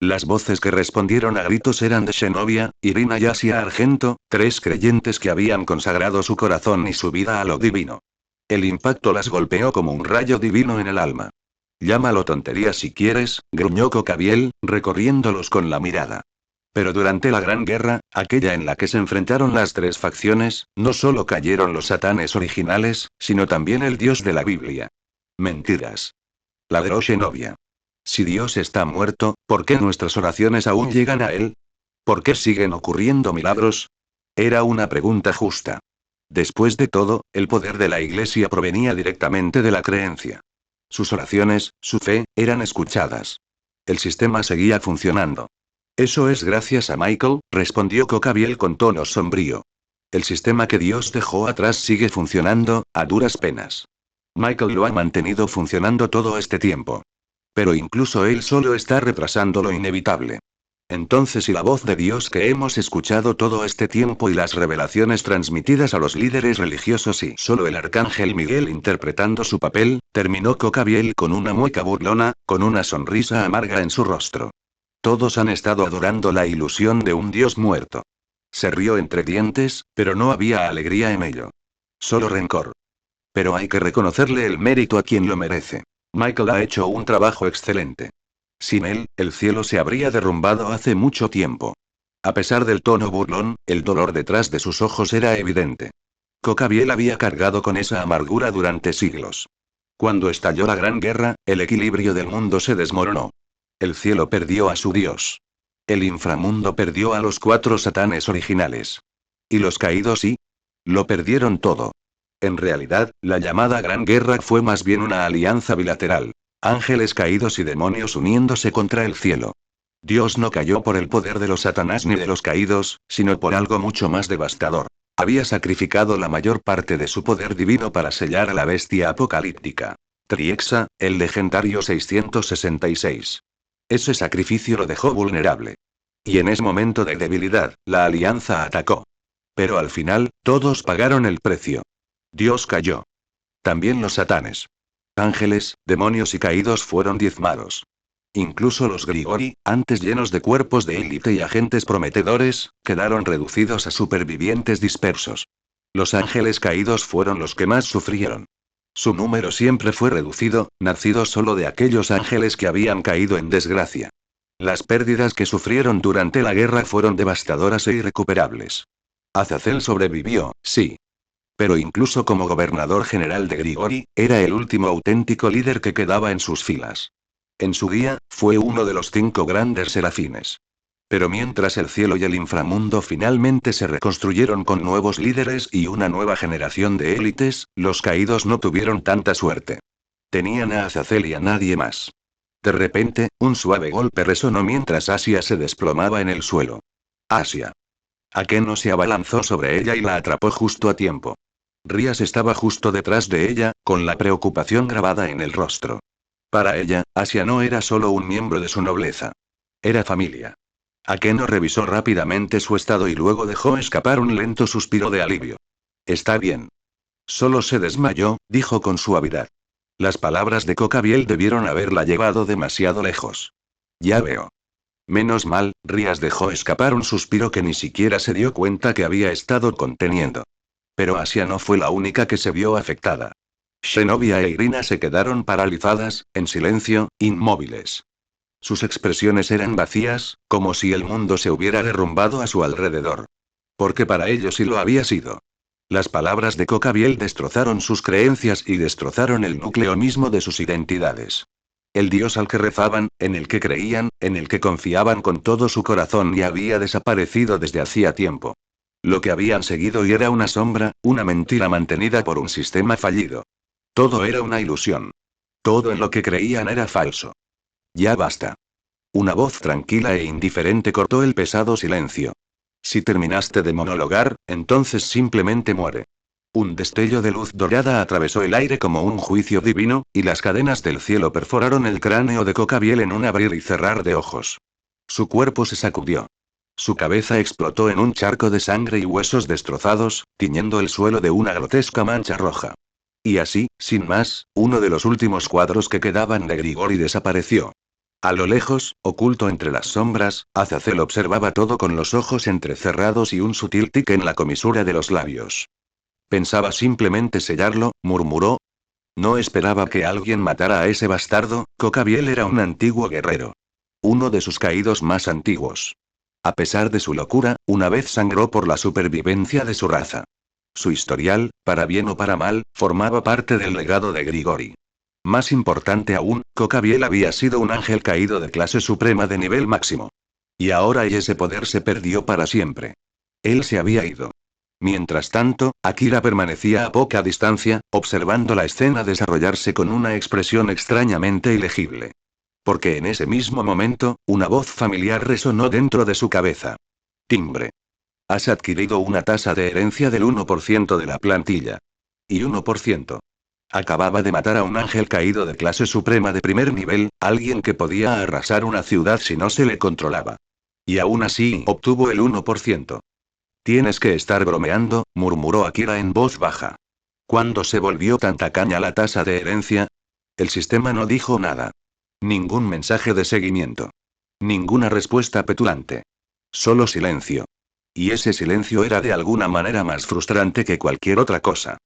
Las voces que respondieron a gritos eran de Shenovia, Irina y Asia Argento, 3 creyentes que habían consagrado su corazón y su vida a lo divino. El impacto las golpeó como un rayo divino en el alma. Llámalo tontería si quieres, gruñó Cocabiel, recorriéndolos con la mirada. Pero durante la Gran Guerra, aquella en la que se enfrentaron las 3 facciones, no solo cayeron los satanes originales, sino también el dios de la Biblia. Mentiras. Ladró Shenovia. Si Dios está muerto, ¿por qué nuestras oraciones aún llegan a Él? ¿Por qué siguen ocurriendo milagros? Era una pregunta justa. Después de todo, el poder de la Iglesia provenía directamente de la creencia. Sus oraciones, su fe, eran escuchadas. El sistema seguía funcionando. Eso es gracias a Michael, respondió Cocabiel con tono sombrío. El sistema que Dios dejó atrás sigue funcionando, a duras penas. Michael lo ha mantenido funcionando todo este tiempo. Pero incluso él solo está retrasando lo inevitable. Entonces, ¿y la voz de Dios que hemos escuchado todo este tiempo y las revelaciones transmitidas a los líderes religiosos y solo el arcángel Miguel interpretando su papel? Terminó Cocabiel con una mueca burlona, con una sonrisa amarga en su rostro. Todos han estado adorando la ilusión de un Dios muerto. Se rió entre dientes, pero no había alegría en ello. Solo rencor. Pero hay que reconocerle el mérito a quien lo merece. Michael ha hecho un trabajo excelente. Sin él, el cielo se habría derrumbado hace mucho tiempo. A pesar del tono burlón, el dolor detrás de sus ojos era evidente. Cocabiel había cargado con esa amargura durante siglos. Cuando estalló la Gran Guerra, el equilibrio del mundo se desmoronó. El cielo perdió a su dios. El inframundo perdió a los 4 satanes originales. ¿Y los caídos sí? Lo perdieron todo. En realidad, la llamada Gran Guerra fue más bien una alianza bilateral. Ángeles caídos y demonios uniéndose contra el cielo. Dios no cayó por el poder de los Satanás ni de los caídos, sino por algo mucho más devastador. Había sacrificado la mayor parte de su poder divino para sellar a la bestia apocalíptica. Triexa, el legendario 666. Ese sacrificio lo dejó vulnerable. Y en ese momento de debilidad, la alianza atacó. Pero al final, todos pagaron el precio. Dios cayó. También los satanes. Ángeles, demonios y caídos fueron diezmados. Incluso los Grigori, antes llenos de cuerpos de élite y agentes prometedores, quedaron reducidos a supervivientes dispersos. Los ángeles caídos fueron los que más sufrieron. Su número siempre fue reducido, nacido solo de aquellos ángeles que habían caído en desgracia. Las pérdidas que sufrieron durante la guerra fueron devastadoras e irrecuperables. Azazel sobrevivió, sí. Pero incluso como gobernador general de Grigori, era el último auténtico líder que quedaba en sus filas. En su día, fue uno de los 5 grandes serafines. Pero mientras el cielo y el inframundo finalmente se reconstruyeron con nuevos líderes y una nueva generación de élites, los caídos no tuvieron tanta suerte. Tenían a Azazel y a nadie más. De repente, un suave golpe resonó mientras Asia se desplomaba en el suelo. Asia. Akeno se abalanzó sobre ella y la atrapó justo a tiempo. Rías estaba justo detrás de ella, con la preocupación grabada en el rostro. Para ella, Asia no era solo un miembro de su nobleza. Era familia. Akeno revisó rápidamente su estado y luego dejó escapar un lento suspiro de alivio. Está bien. Solo se desmayó, dijo con suavidad. Las palabras de Cocabiel debieron haberla llevado demasiado lejos. Ya veo. Menos mal, Rías dejó escapar un suspiro que ni siquiera se dio cuenta que había estado conteniendo. Pero Asia no fue la única que se vio afectada. Zenobia e Irina se quedaron paralizadas, en silencio, inmóviles. Sus expresiones eran vacías, como si el mundo se hubiera derrumbado a su alrededor. Porque para ellos sí lo había sido. Las palabras de Cocabiel destrozaron sus creencias y destrozaron el núcleo mismo de sus identidades. El Dios al que rezaban, en el que creían, en el que confiaban con todo su corazón y había desaparecido desde hacía tiempo. Lo que habían seguido y era una sombra, una mentira mantenida por un sistema fallido. Todo era una ilusión. Todo en lo que creían era falso. Ya basta. Una voz tranquila e indiferente cortó el pesado silencio. Si terminaste de monologar, entonces simplemente muere. Un destello de luz dorada atravesó el aire como un juicio divino, y las cadenas del cielo perforaron el cráneo de Cocabiel en un abrir y cerrar de ojos. Su cuerpo se sacudió. Su cabeza explotó en un charco de sangre y huesos destrozados, tiñendo el suelo de una grotesca mancha roja. Y así, sin más, uno de los últimos cuadros que quedaban de Grigori desapareció. A lo lejos, oculto entre las sombras, Azazel observaba todo con los ojos entrecerrados y un sutil tic en la comisura de los labios. Pensaba simplemente sellarlo, murmuró. No esperaba que alguien matara a ese bastardo. Cocabiel era un antiguo guerrero. Uno de sus caídos más antiguos. A pesar de su locura, una vez sangró por la supervivencia de su raza. Su historial, para bien o para mal, formaba parte del legado de Grigori. Más importante aún, Cocabiel había sido un ángel caído de clase suprema de nivel máximo. Y ahora ese poder se perdió para siempre. Él se había ido. Mientras tanto, Akira permanecía a poca distancia, observando la escena desarrollarse con una expresión extrañamente ilegible. Porque en ese mismo momento, una voz familiar resonó dentro de su cabeza. Timbre. Has adquirido una tasa de herencia del 1% de la plantilla. Y 1%. Acababa de matar a un ángel caído de clase suprema de primer nivel, alguien que podía arrasar una ciudad si no se le controlaba. Y aún así, obtuvo el 1%. Tienes que estar bromeando, murmuró Akira en voz baja. ¿Cuándo se volvió tan tacaña la tasa de herencia? El sistema no dijo nada. Ningún mensaje de seguimiento. Ninguna respuesta petulante. Solo silencio. Y ese silencio era de alguna manera más frustrante que cualquier otra cosa.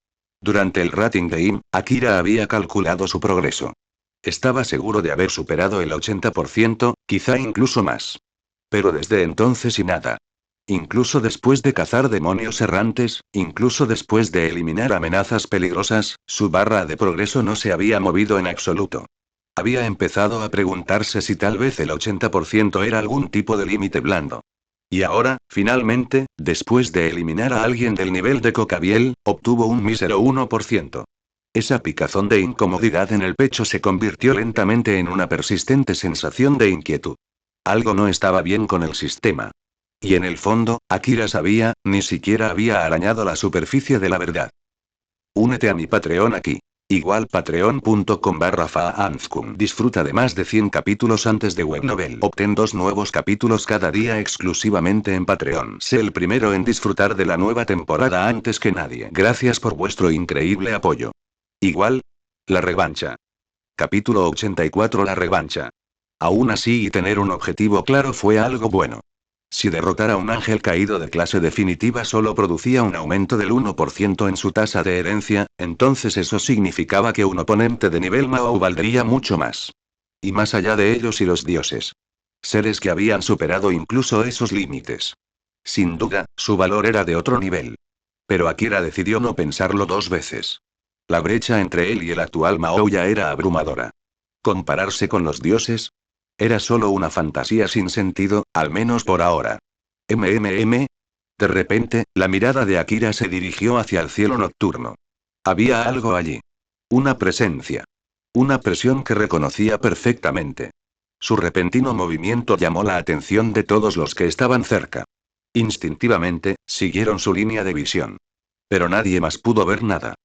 Durante el rating game, Akira había calculado su progreso. Estaba seguro de haber superado el 80%, quizá incluso más. Pero desde entonces y nada. Incluso después de cazar demonios errantes, incluso después de eliminar amenazas peligrosas, su barra de progreso no se había movido en absoluto. Había empezado a preguntarse si tal vez el 80% era algún tipo de límite blando. Y ahora, finalmente, después de eliminar a alguien del nivel de Cocabiel, obtuvo un mísero 1%. Esa picazón de incomodidad en el pecho se convirtió lentamente en una persistente sensación de inquietud. Algo no estaba bien con el sistema. Y en el fondo, Akira sabía, ni siquiera había arañado la superficie de la verdad. Únete a mi Patreon aquí. Igual patreon.com/faanzkum. Disfruta de más de 100 capítulos antes de Webnovel. Obtén 2 nuevos capítulos cada día exclusivamente en Patreon. Sé el primero en disfrutar de la nueva temporada antes que nadie. Gracias por vuestro increíble apoyo. Igual. La revancha. Capítulo 84. La revancha. Aún así, y tener un objetivo claro fue algo bueno. Si derrotar a un ángel caído de clase definitiva solo producía un aumento del 1% en su tasa de herencia, entonces eso significaba que un oponente de nivel Mao valdría mucho más. Y más allá de ellos y los dioses. Seres que habían superado incluso esos límites. Sin duda, su valor era de otro nivel. Pero Akira decidió no pensarlo 2 veces. La brecha entre él y el actual Mao ya era abrumadora. ¿Compararse con los dioses? Era solo una fantasía sin sentido, al menos por ahora. De repente, la mirada de Akira se dirigió hacia el cielo nocturno. Había algo allí. Una presencia. Una presión que reconocía perfectamente. Su repentino movimiento llamó la atención de todos los que estaban cerca. Instintivamente, siguieron su línea de visión. Pero nadie más pudo ver nada.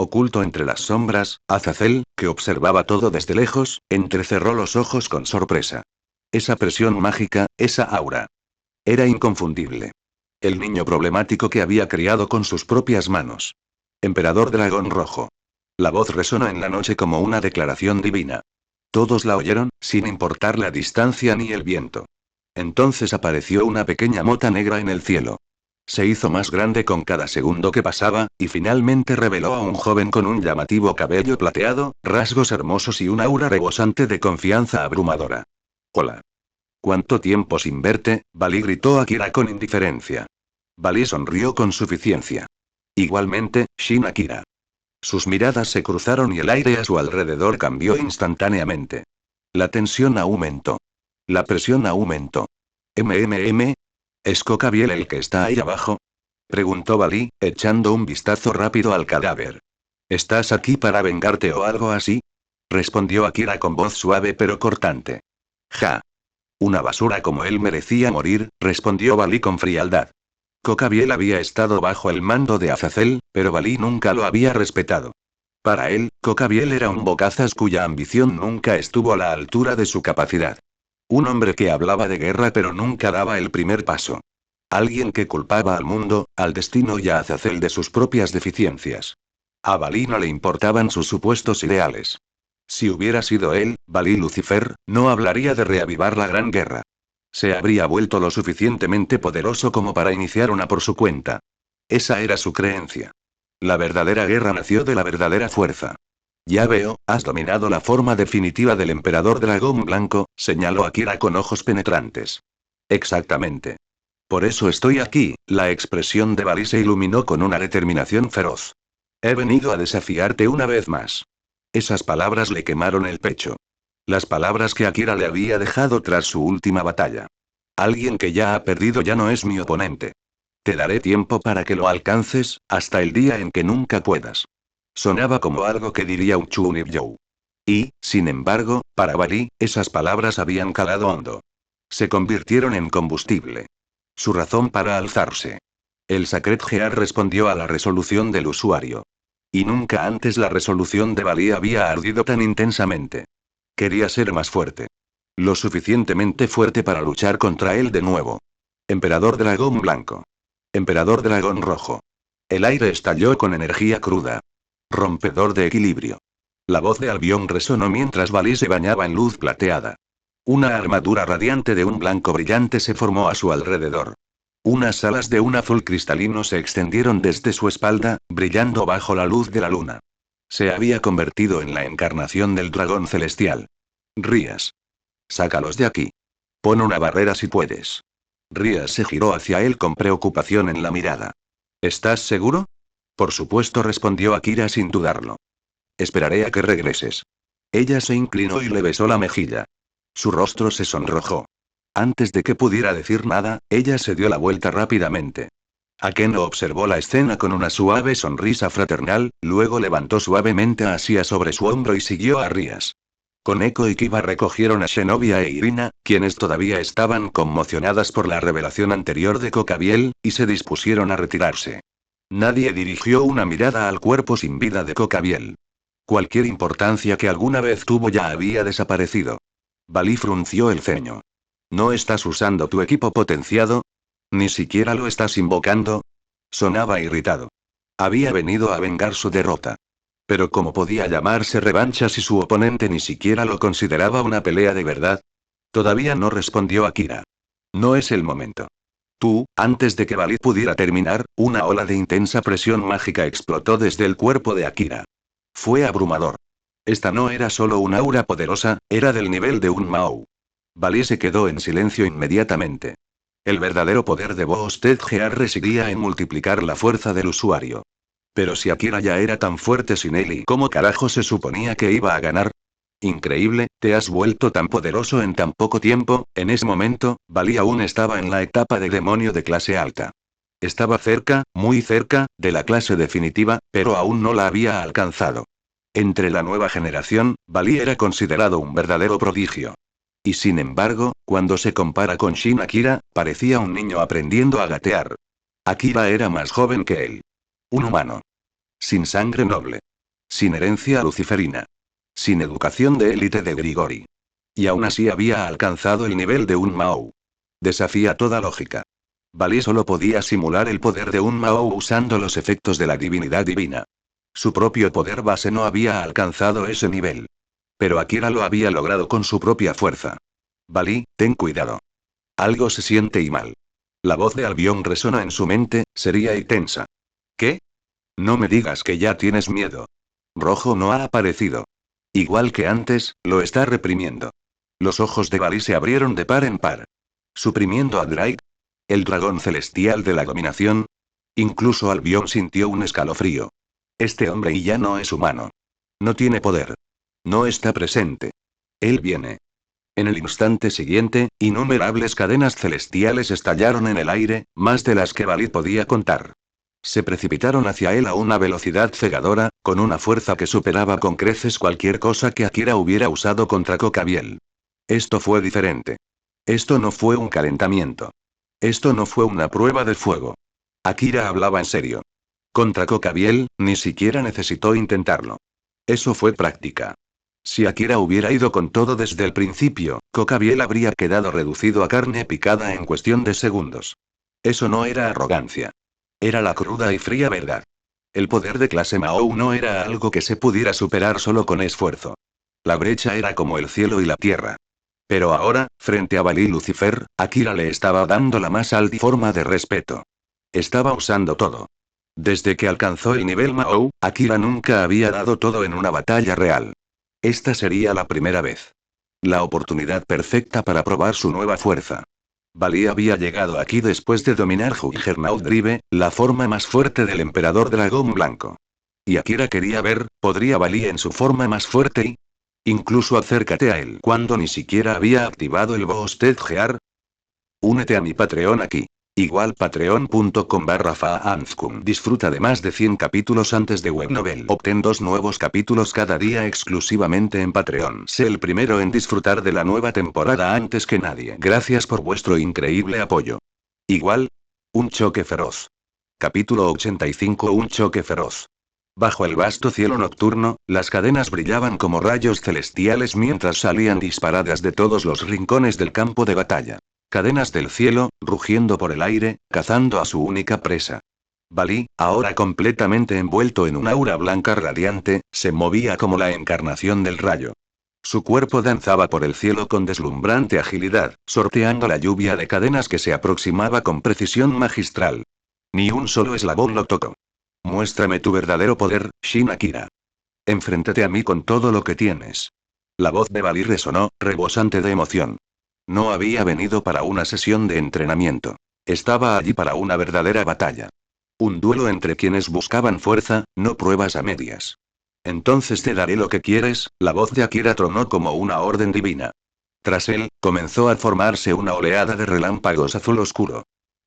Oculto entre las sombras, Azazel, que observaba todo desde lejos, entrecerró los ojos con sorpresa. Esa presión mágica, esa aura. Era inconfundible. El niño problemático que había criado con sus propias manos. Emperador Dragón Rojo. La voz resonó en la noche como una declaración divina. Todos la oyeron, sin importar la distancia ni el viento. Entonces apareció una pequeña mota negra en el cielo. Se hizo más grande con cada segundo que pasaba, y finalmente reveló a un joven con un llamativo cabello plateado, rasgos hermosos y un aura rebosante de confianza abrumadora. Hola. ¿Cuánto tiempo sin verte? Balí, gritó Akira con indiferencia. Balí sonrió con suficiencia. Igualmente, Shin Akira. Sus miradas se cruzaron y el aire a su alrededor cambió instantáneamente. La tensión aumentó. La presión aumentó. ¿Es Cocabiel el que está ahí abajo? Preguntó Balí, echando un vistazo rápido al cadáver. ¿Estás aquí para vengarte o algo así? Respondió Akira con voz suave pero cortante. Ja. Una basura como él merecía morir, respondió Balí con frialdad. Cocabiel había estado bajo el mando de Azazel, pero Balí nunca lo había respetado. Para él, Cocabiel era un bocazas cuya ambición nunca estuvo a la altura de su capacidad. Un hombre que hablaba de guerra pero nunca daba el primer paso. Alguien que culpaba al mundo, al destino y a Azazel de sus propias deficiencias. A Balí no le importaban sus supuestos ideales. Si hubiera sido él, Balí Lucifer, no hablaría de reavivar la gran guerra. Se habría vuelto lo suficientemente poderoso como para iniciar una por su cuenta. Esa era su creencia. La verdadera guerra nació de la verdadera fuerza. Ya veo, has dominado la forma definitiva del emperador dragón blanco, señaló Akira con ojos penetrantes. Exactamente. Por eso estoy aquí, la expresión de Balí se iluminó con una determinación feroz. He venido a desafiarte una vez más. Esas palabras le quemaron el pecho. Las palabras que Akira le había dejado tras su última batalla. Alguien que ya ha perdido ya no es mi oponente. Te daré tiempo para que lo alcances, hasta el día en que nunca puedas. Sonaba como algo que diría Uchu Nibyo. Y, sin embargo, para Balí, esas palabras habían calado hondo. Se convirtieron en combustible. Su razón para alzarse. El Sacred Gear respondió a la resolución del usuario. Y nunca antes la resolución de Balí había ardido tan intensamente. Quería ser más fuerte. Lo suficientemente fuerte para luchar contra él de nuevo. Emperador Dragón Blanco. Emperador Dragón Rojo. El aire estalló con energía cruda. Rompedor de equilibrio. La voz de Albión resonó mientras Balí se bañaba en luz plateada. Una armadura radiante de un blanco brillante se formó a su alrededor. Unas alas de un azul cristalino se extendieron desde su espalda, brillando bajo la luz de la luna. Se había convertido en la encarnación del dragón celestial. Rías. Sácalos de aquí. Pon una barrera si puedes. Rías se giró hacia él con preocupación en la mirada. ¿Estás seguro? Por supuesto, respondió Akira sin dudarlo. Esperaré a que regreses. Ella se inclinó y le besó la mejilla. Su rostro se sonrojó. Antes de que pudiera decir nada, ella se dio la vuelta rápidamente. Akeno observó la escena con una suave sonrisa fraternal, luego levantó suavemente a Asia sobre su hombro y siguió a Rías. Koneko y Kiba recogieron a Shinobi e Irina, quienes todavía estaban conmocionadas por la revelación anterior de Cocabiel, y se dispusieron a retirarse. Nadie dirigió una mirada al cuerpo sin vida de Cocabiel. Cualquier importancia que alguna vez tuvo ya había desaparecido. Balí frunció el ceño. ¿No estás usando tu equipo potenciado? ¿Ni siquiera lo estás invocando? Sonaba irritado. Había venido a vengar su derrota. Pero ¿cómo podía llamarse revancha si su oponente ni siquiera lo consideraba una pelea de verdad? Todavía no, respondió Akira. No es el momento. Antes de que Balí pudiera terminar, una ola de intensa presión mágica explotó desde el cuerpo de Akira. Fue abrumador. Esta no era solo un aura poderosa, era del nivel de un Mao. Balí se quedó en silencio inmediatamente. El verdadero poder de Boosted Gear residía en multiplicar la fuerza del usuario. Pero si Akira ya era tan fuerte sin él, ¿y cómo carajo se suponía que iba a ganar? Increíble, te has vuelto tan poderoso en tan poco tiempo. En ese momento, Balí aún estaba en la etapa de demonio de clase alta. Estaba cerca, muy cerca, de la clase definitiva, pero aún no la había alcanzado. Entre la nueva generación, Balí era considerado un verdadero prodigio. Y sin embargo, cuando se compara con Shin Akira, parecía un niño aprendiendo a gatear. Akira era más joven que él. Un humano. Sin sangre noble. Sin herencia luciferina. Sin educación de élite de Grigori. Y aún así había alcanzado el nivel de un Mao. Desafía toda lógica. Balí solo podía simular el poder de un Mao usando los efectos de la divinidad divina. Su propio poder base no había alcanzado ese nivel. Pero Akira lo había logrado con su propia fuerza. Balí, ten cuidado. Algo se siente y mal. La voz de Albión resonó en su mente, seria y tensa. ¿Qué? No me digas que ya tienes miedo. Rojo no ha aparecido. Igual que antes, lo está reprimiendo. Los ojos de Balí se abrieron de par en par. ¿Suprimiendo a Drake? ¿El dragón celestial de la dominación? Incluso Albión sintió un escalofrío. Este hombre ya no es humano. No tiene poder. No está presente. Él viene. En el instante siguiente, innumerables cadenas celestiales estallaron en el aire, más de las que Balí podía contar. Se precipitaron hacia él a una velocidad cegadora, con una fuerza que superaba con creces cualquier cosa que Akira hubiera usado contra Cocabiel. Esto fue diferente. Esto no fue un calentamiento. Esto no fue una prueba de fuego. Akira hablaba en serio. Contra Cocabiel, ni siquiera necesitó intentarlo. Eso fue práctica. Si Akira hubiera ido con todo desde el principio, Cocabiel habría quedado reducido a carne picada en cuestión de segundos. Eso no era arrogancia. Era la cruda y fría verdad. El poder de clase Mao no era algo que se pudiera superar solo con esfuerzo. La brecha era como el cielo y la tierra. Pero ahora, frente a Balí Lucifer, Akira le estaba dando la más alta forma de respeto. Estaba usando todo. Desde que alcanzó el nivel Mao, Akira nunca había dado todo en una batalla real. Esta sería la primera vez. La oportunidad perfecta para probar su nueva fuerza. Balí había llegado aquí después de dominar Juggernaut Drive, la forma más fuerte del Emperador Dragón Blanco. Y Akira quería ver, ¿podría Balí en su forma más fuerte y? Incluso acércate a él cuando ni siquiera había activado el Boosted Gear. Únete a mi Patreon aquí. Igual patreon.com/faanskum. Disfruta de más de 100 capítulos antes de Webnovel. Obtén 2 nuevos capítulos cada día exclusivamente en Patreon. Sé el primero en disfrutar de la nueva temporada antes que nadie. Gracias por vuestro increíble apoyo. Igual. Un choque feroz. Capítulo 85. Un choque feroz. Bajo el vasto cielo nocturno, las cadenas brillaban como rayos celestiales mientras salían disparadas de todos los rincones del campo de batalla. Cadenas del cielo, rugiendo por el aire, cazando a su única presa. Balí, ahora completamente envuelto en un aura blanca radiante, se movía como la encarnación del rayo. Su cuerpo danzaba por el cielo con deslumbrante agilidad, sorteando la lluvia de cadenas que se aproximaba con precisión magistral. Ni un solo eslabón lo tocó. Muéstrame tu verdadero poder, Shin Akira. Enfréntate a mí con todo lo que tienes. La voz de Balí resonó, rebosante de emoción. No había venido para una sesión de entrenamiento. Estaba allí para una verdadera batalla. Un duelo entre quienes buscaban fuerza, no pruebas a medias. Entonces te daré lo que quieres, la voz de Akira tronó como una orden divina. Tras él, comenzó a formarse una oleada de relámpagos azul oscuro.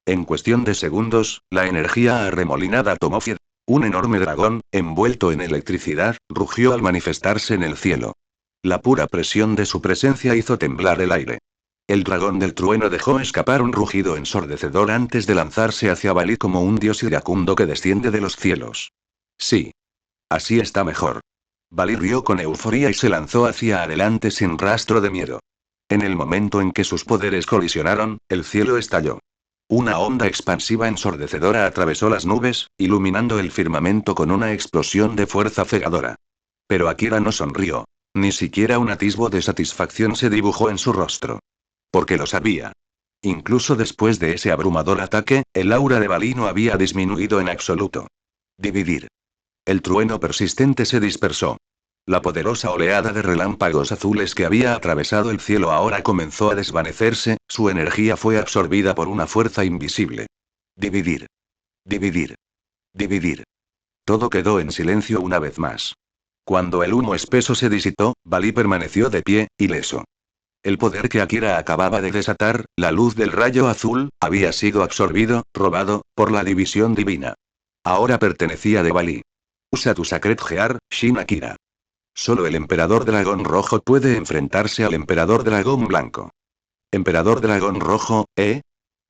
En cuestión de segundos, la energía arremolinada tomó forma. Un enorme dragón, envuelto en electricidad, rugió al manifestarse en el cielo. La pura presión de su presencia hizo temblar el aire. El dragón del trueno dejó escapar un rugido ensordecedor antes de lanzarse hacia Balí como un dios iracundo que desciende de los cielos. Sí. Así está mejor. Balí rió con euforía y se lanzó hacia adelante sin rastro de miedo. En el momento en que sus poderes colisionaron, el cielo estalló. Una onda expansiva ensordecedora atravesó las nubes, iluminando el firmamento con una explosión de fuerza cegadora. Pero Akira no sonrió. Ni siquiera un atisbo de satisfacción se dibujó en su rostro. Porque lo sabía. Incluso después de ese abrumador ataque, el aura de Balí no había disminuido en absoluto. Dividir. El trueno persistente se dispersó. La poderosa oleada de relámpagos azules que había atravesado el cielo ahora comenzó a desvanecerse, su energía fue absorbida por una fuerza invisible. Dividir. Dividir. Dividir. Todo quedó en silencio una vez más. Cuando el humo espeso se disipó, Balí permaneció de pie, ileso. El poder que Akira acababa de desatar, la luz del rayo azul, había sido absorbido, robado, por la división divina. Ahora pertenecía de Balí. Usa tu Sacred Gear, Shin Akira. Solo el Emperador Dragón Rojo puede enfrentarse al Emperador Dragón Blanco. Emperador Dragón Rojo, ¿eh?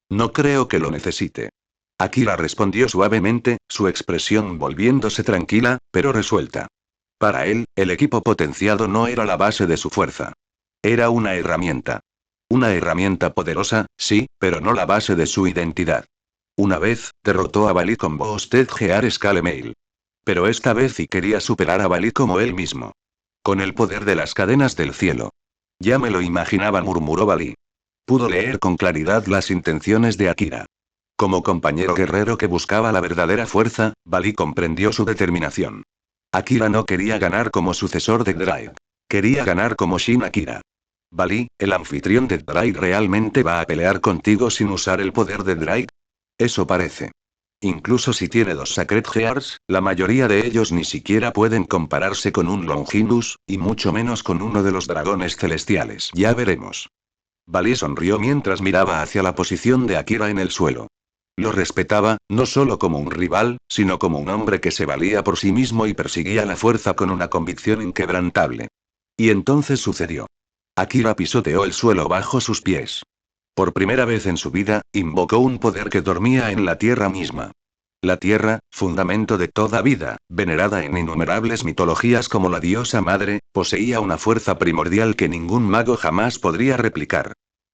No creo que lo necesite. Akira respondió suavemente, su expresión volviéndose tranquila, pero resuelta. Para él, el equipo potenciado no era la base de su fuerza. Era una herramienta. Una herramienta poderosa, sí, pero no la base de su identidad. Una vez, derrotó a Balí con Boosted Gear Scale Mail. Pero esta vez y quería superar a Balí como él mismo. Con el poder de las cadenas del cielo. Ya me lo imaginaba, murmuró Balí. Pudo leer con claridad las intenciones de Akira. Como compañero guerrero que buscaba la verdadera fuerza, Balí comprendió su determinación. Akira no quería ganar como sucesor de Drake. Quería ganar como Shin Akira. Balí, el anfitrión de Drake realmente va a pelear contigo sin usar el poder de Drake. Eso parece. Incluso si tiene 2 Sacred Gears, la mayoría de ellos ni siquiera pueden compararse con un Longinus, y mucho menos con uno de los dragones celestiales. Ya veremos. Balí sonrió mientras miraba hacia la posición de Akira en el suelo. Lo respetaba, no solo como un rival, sino como un hombre que se valía por sí mismo y perseguía la fuerza con una convicción inquebrantable. Y entonces sucedió. Akira pisoteó el suelo bajo sus pies. Por primera vez en su vida, invocó un poder que dormía en la tierra misma. La tierra, fundamento de toda vida, venerada en innumerables mitologías como la diosa madre, poseía una fuerza primordial que ningún mago jamás podría replicar.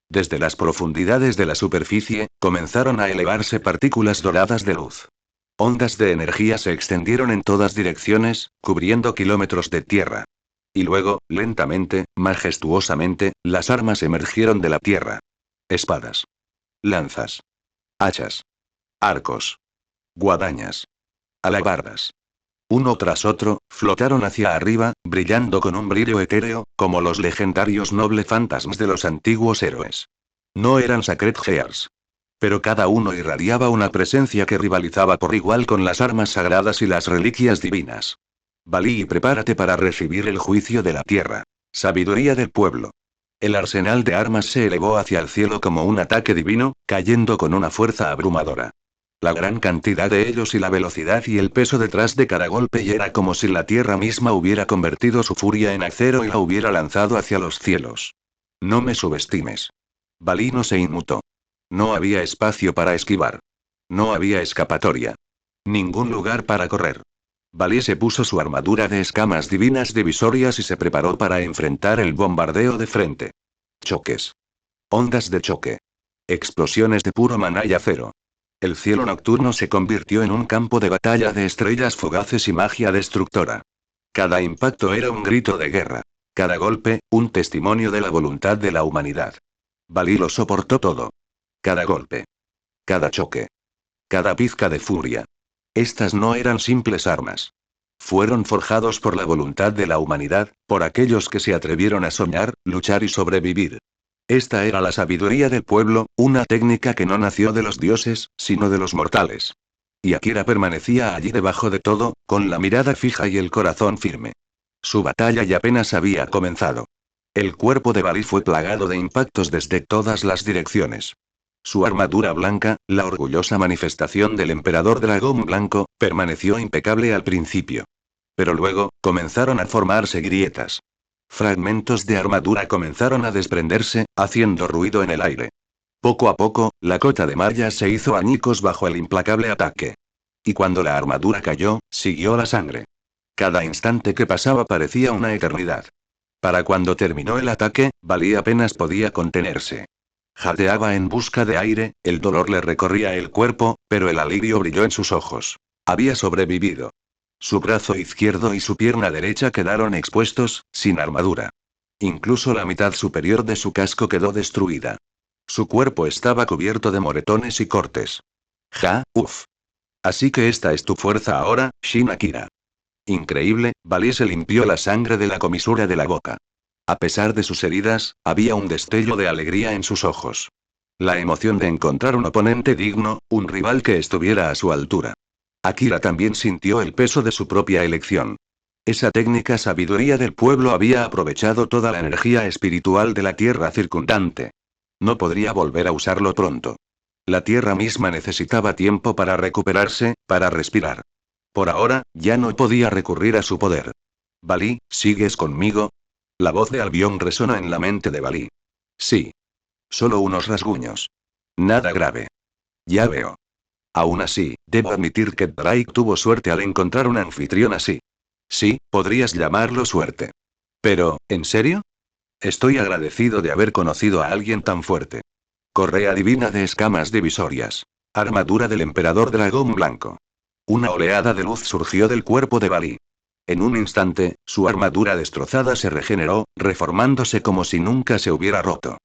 Desde las profundidades de la superficie, comenzaron a elevarse partículas doradas de luz. Ondas de energía se extendieron en todas direcciones, cubriendo kilómetros de tierra. Y luego, lentamente, majestuosamente, las armas emergieron de la tierra. Espadas. Lanzas. Hachas. Arcos. Guadañas. Alabardas. Uno tras otro, flotaron hacia arriba, brillando con un brillo etéreo, como los legendarios noble fantasmas de los antiguos héroes. No eran Sacred Gears. Pero cada uno irradiaba una presencia que rivalizaba por igual con las armas sagradas y las reliquias divinas. Balí, prepárate para recibir el juicio de la tierra. Sabiduría del pueblo. El arsenal de armas se elevó hacia el cielo como un ataque divino, cayendo con una fuerza abrumadora. La gran cantidad de ellos y la velocidad y el peso detrás de cada golpe y era como si la tierra misma hubiera convertido su furia en acero y la hubiera lanzado hacia los cielos. No me subestimes. Balí no se inmutó. No había espacio para esquivar. No había escapatoria. Ningún lugar para correr. Balí se puso su armadura de escamas divinas divisorias y se preparó para enfrentar el bombardeo de frente. Choques. Ondas de choque. Explosiones de puro maná y acero. El cielo nocturno se convirtió en un campo de batalla de estrellas fugaces y magia destructora. Cada impacto era un grito de guerra. Cada golpe, un testimonio de la voluntad de la humanidad. Balí lo soportó todo. Cada golpe. Cada choque. Cada pizca de furia. Estas no eran simples armas. Fueron forjados por la voluntad de la humanidad, por aquellos que se atrevieron a soñar, luchar y sobrevivir. Esta era la sabiduría del pueblo, una técnica que no nació de los dioses, sino de los mortales. Y Akira permanecía allí debajo de todo, con la mirada fija y el corazón firme. Su batalla ya apenas había comenzado. El cuerpo de Balí fue plagado de impactos desde todas las direcciones. Su armadura blanca, la orgullosa manifestación del emperador dragón blanco, permaneció impecable al principio. Pero luego, comenzaron a formarse grietas. Fragmentos de armadura comenzaron a desprenderse, haciendo ruido en el aire. Poco a poco, la cota de malla se hizo añicos bajo el implacable ataque. Y cuando la armadura cayó, siguió la sangre. Cada instante que pasaba parecía una eternidad. Para cuando terminó el ataque, Balí apenas podía contenerse. Jadeaba en busca de aire, el dolor le recorría el cuerpo, pero el alivio brilló en sus ojos. Había sobrevivido. Su brazo izquierdo y su pierna derecha quedaron expuestos, sin armadura. Incluso la mitad superior de su casco quedó destruida. Su cuerpo estaba cubierto de moretones y cortes. Uff. Así que esta es tu fuerza ahora, Shin Akira. Increíble, Balí se limpió la sangre de la comisura de la boca. A pesar de sus heridas, había un destello de alegría en sus ojos. La emoción de encontrar un oponente digno, un rival que estuviera a su altura. Akira también sintió el peso de su propia elección. Esa técnica sabiduría del pueblo había aprovechado toda la energía espiritual de la tierra circundante. No podría volver a usarlo pronto. La tierra misma necesitaba tiempo para recuperarse, para respirar. Por ahora, ya no podía recurrir a su poder. Balí, ¿sigues conmigo? La voz de Albión resonó en la mente de Balí. Sí. Solo unos rasguños. Nada grave. Ya veo. Aún así, debo admitir que Drake tuvo suerte al encontrar un anfitrión así. Sí, podrías llamarlo suerte. Pero, ¿en serio? Estoy agradecido de haber conocido a alguien tan fuerte. Correa divina de escamas divisorias. Armadura del emperador dragón blanco. Una oleada de luz surgió del cuerpo de Balí. En un instante, su armadura destrozada se regeneró, reformándose como si nunca se hubiera roto.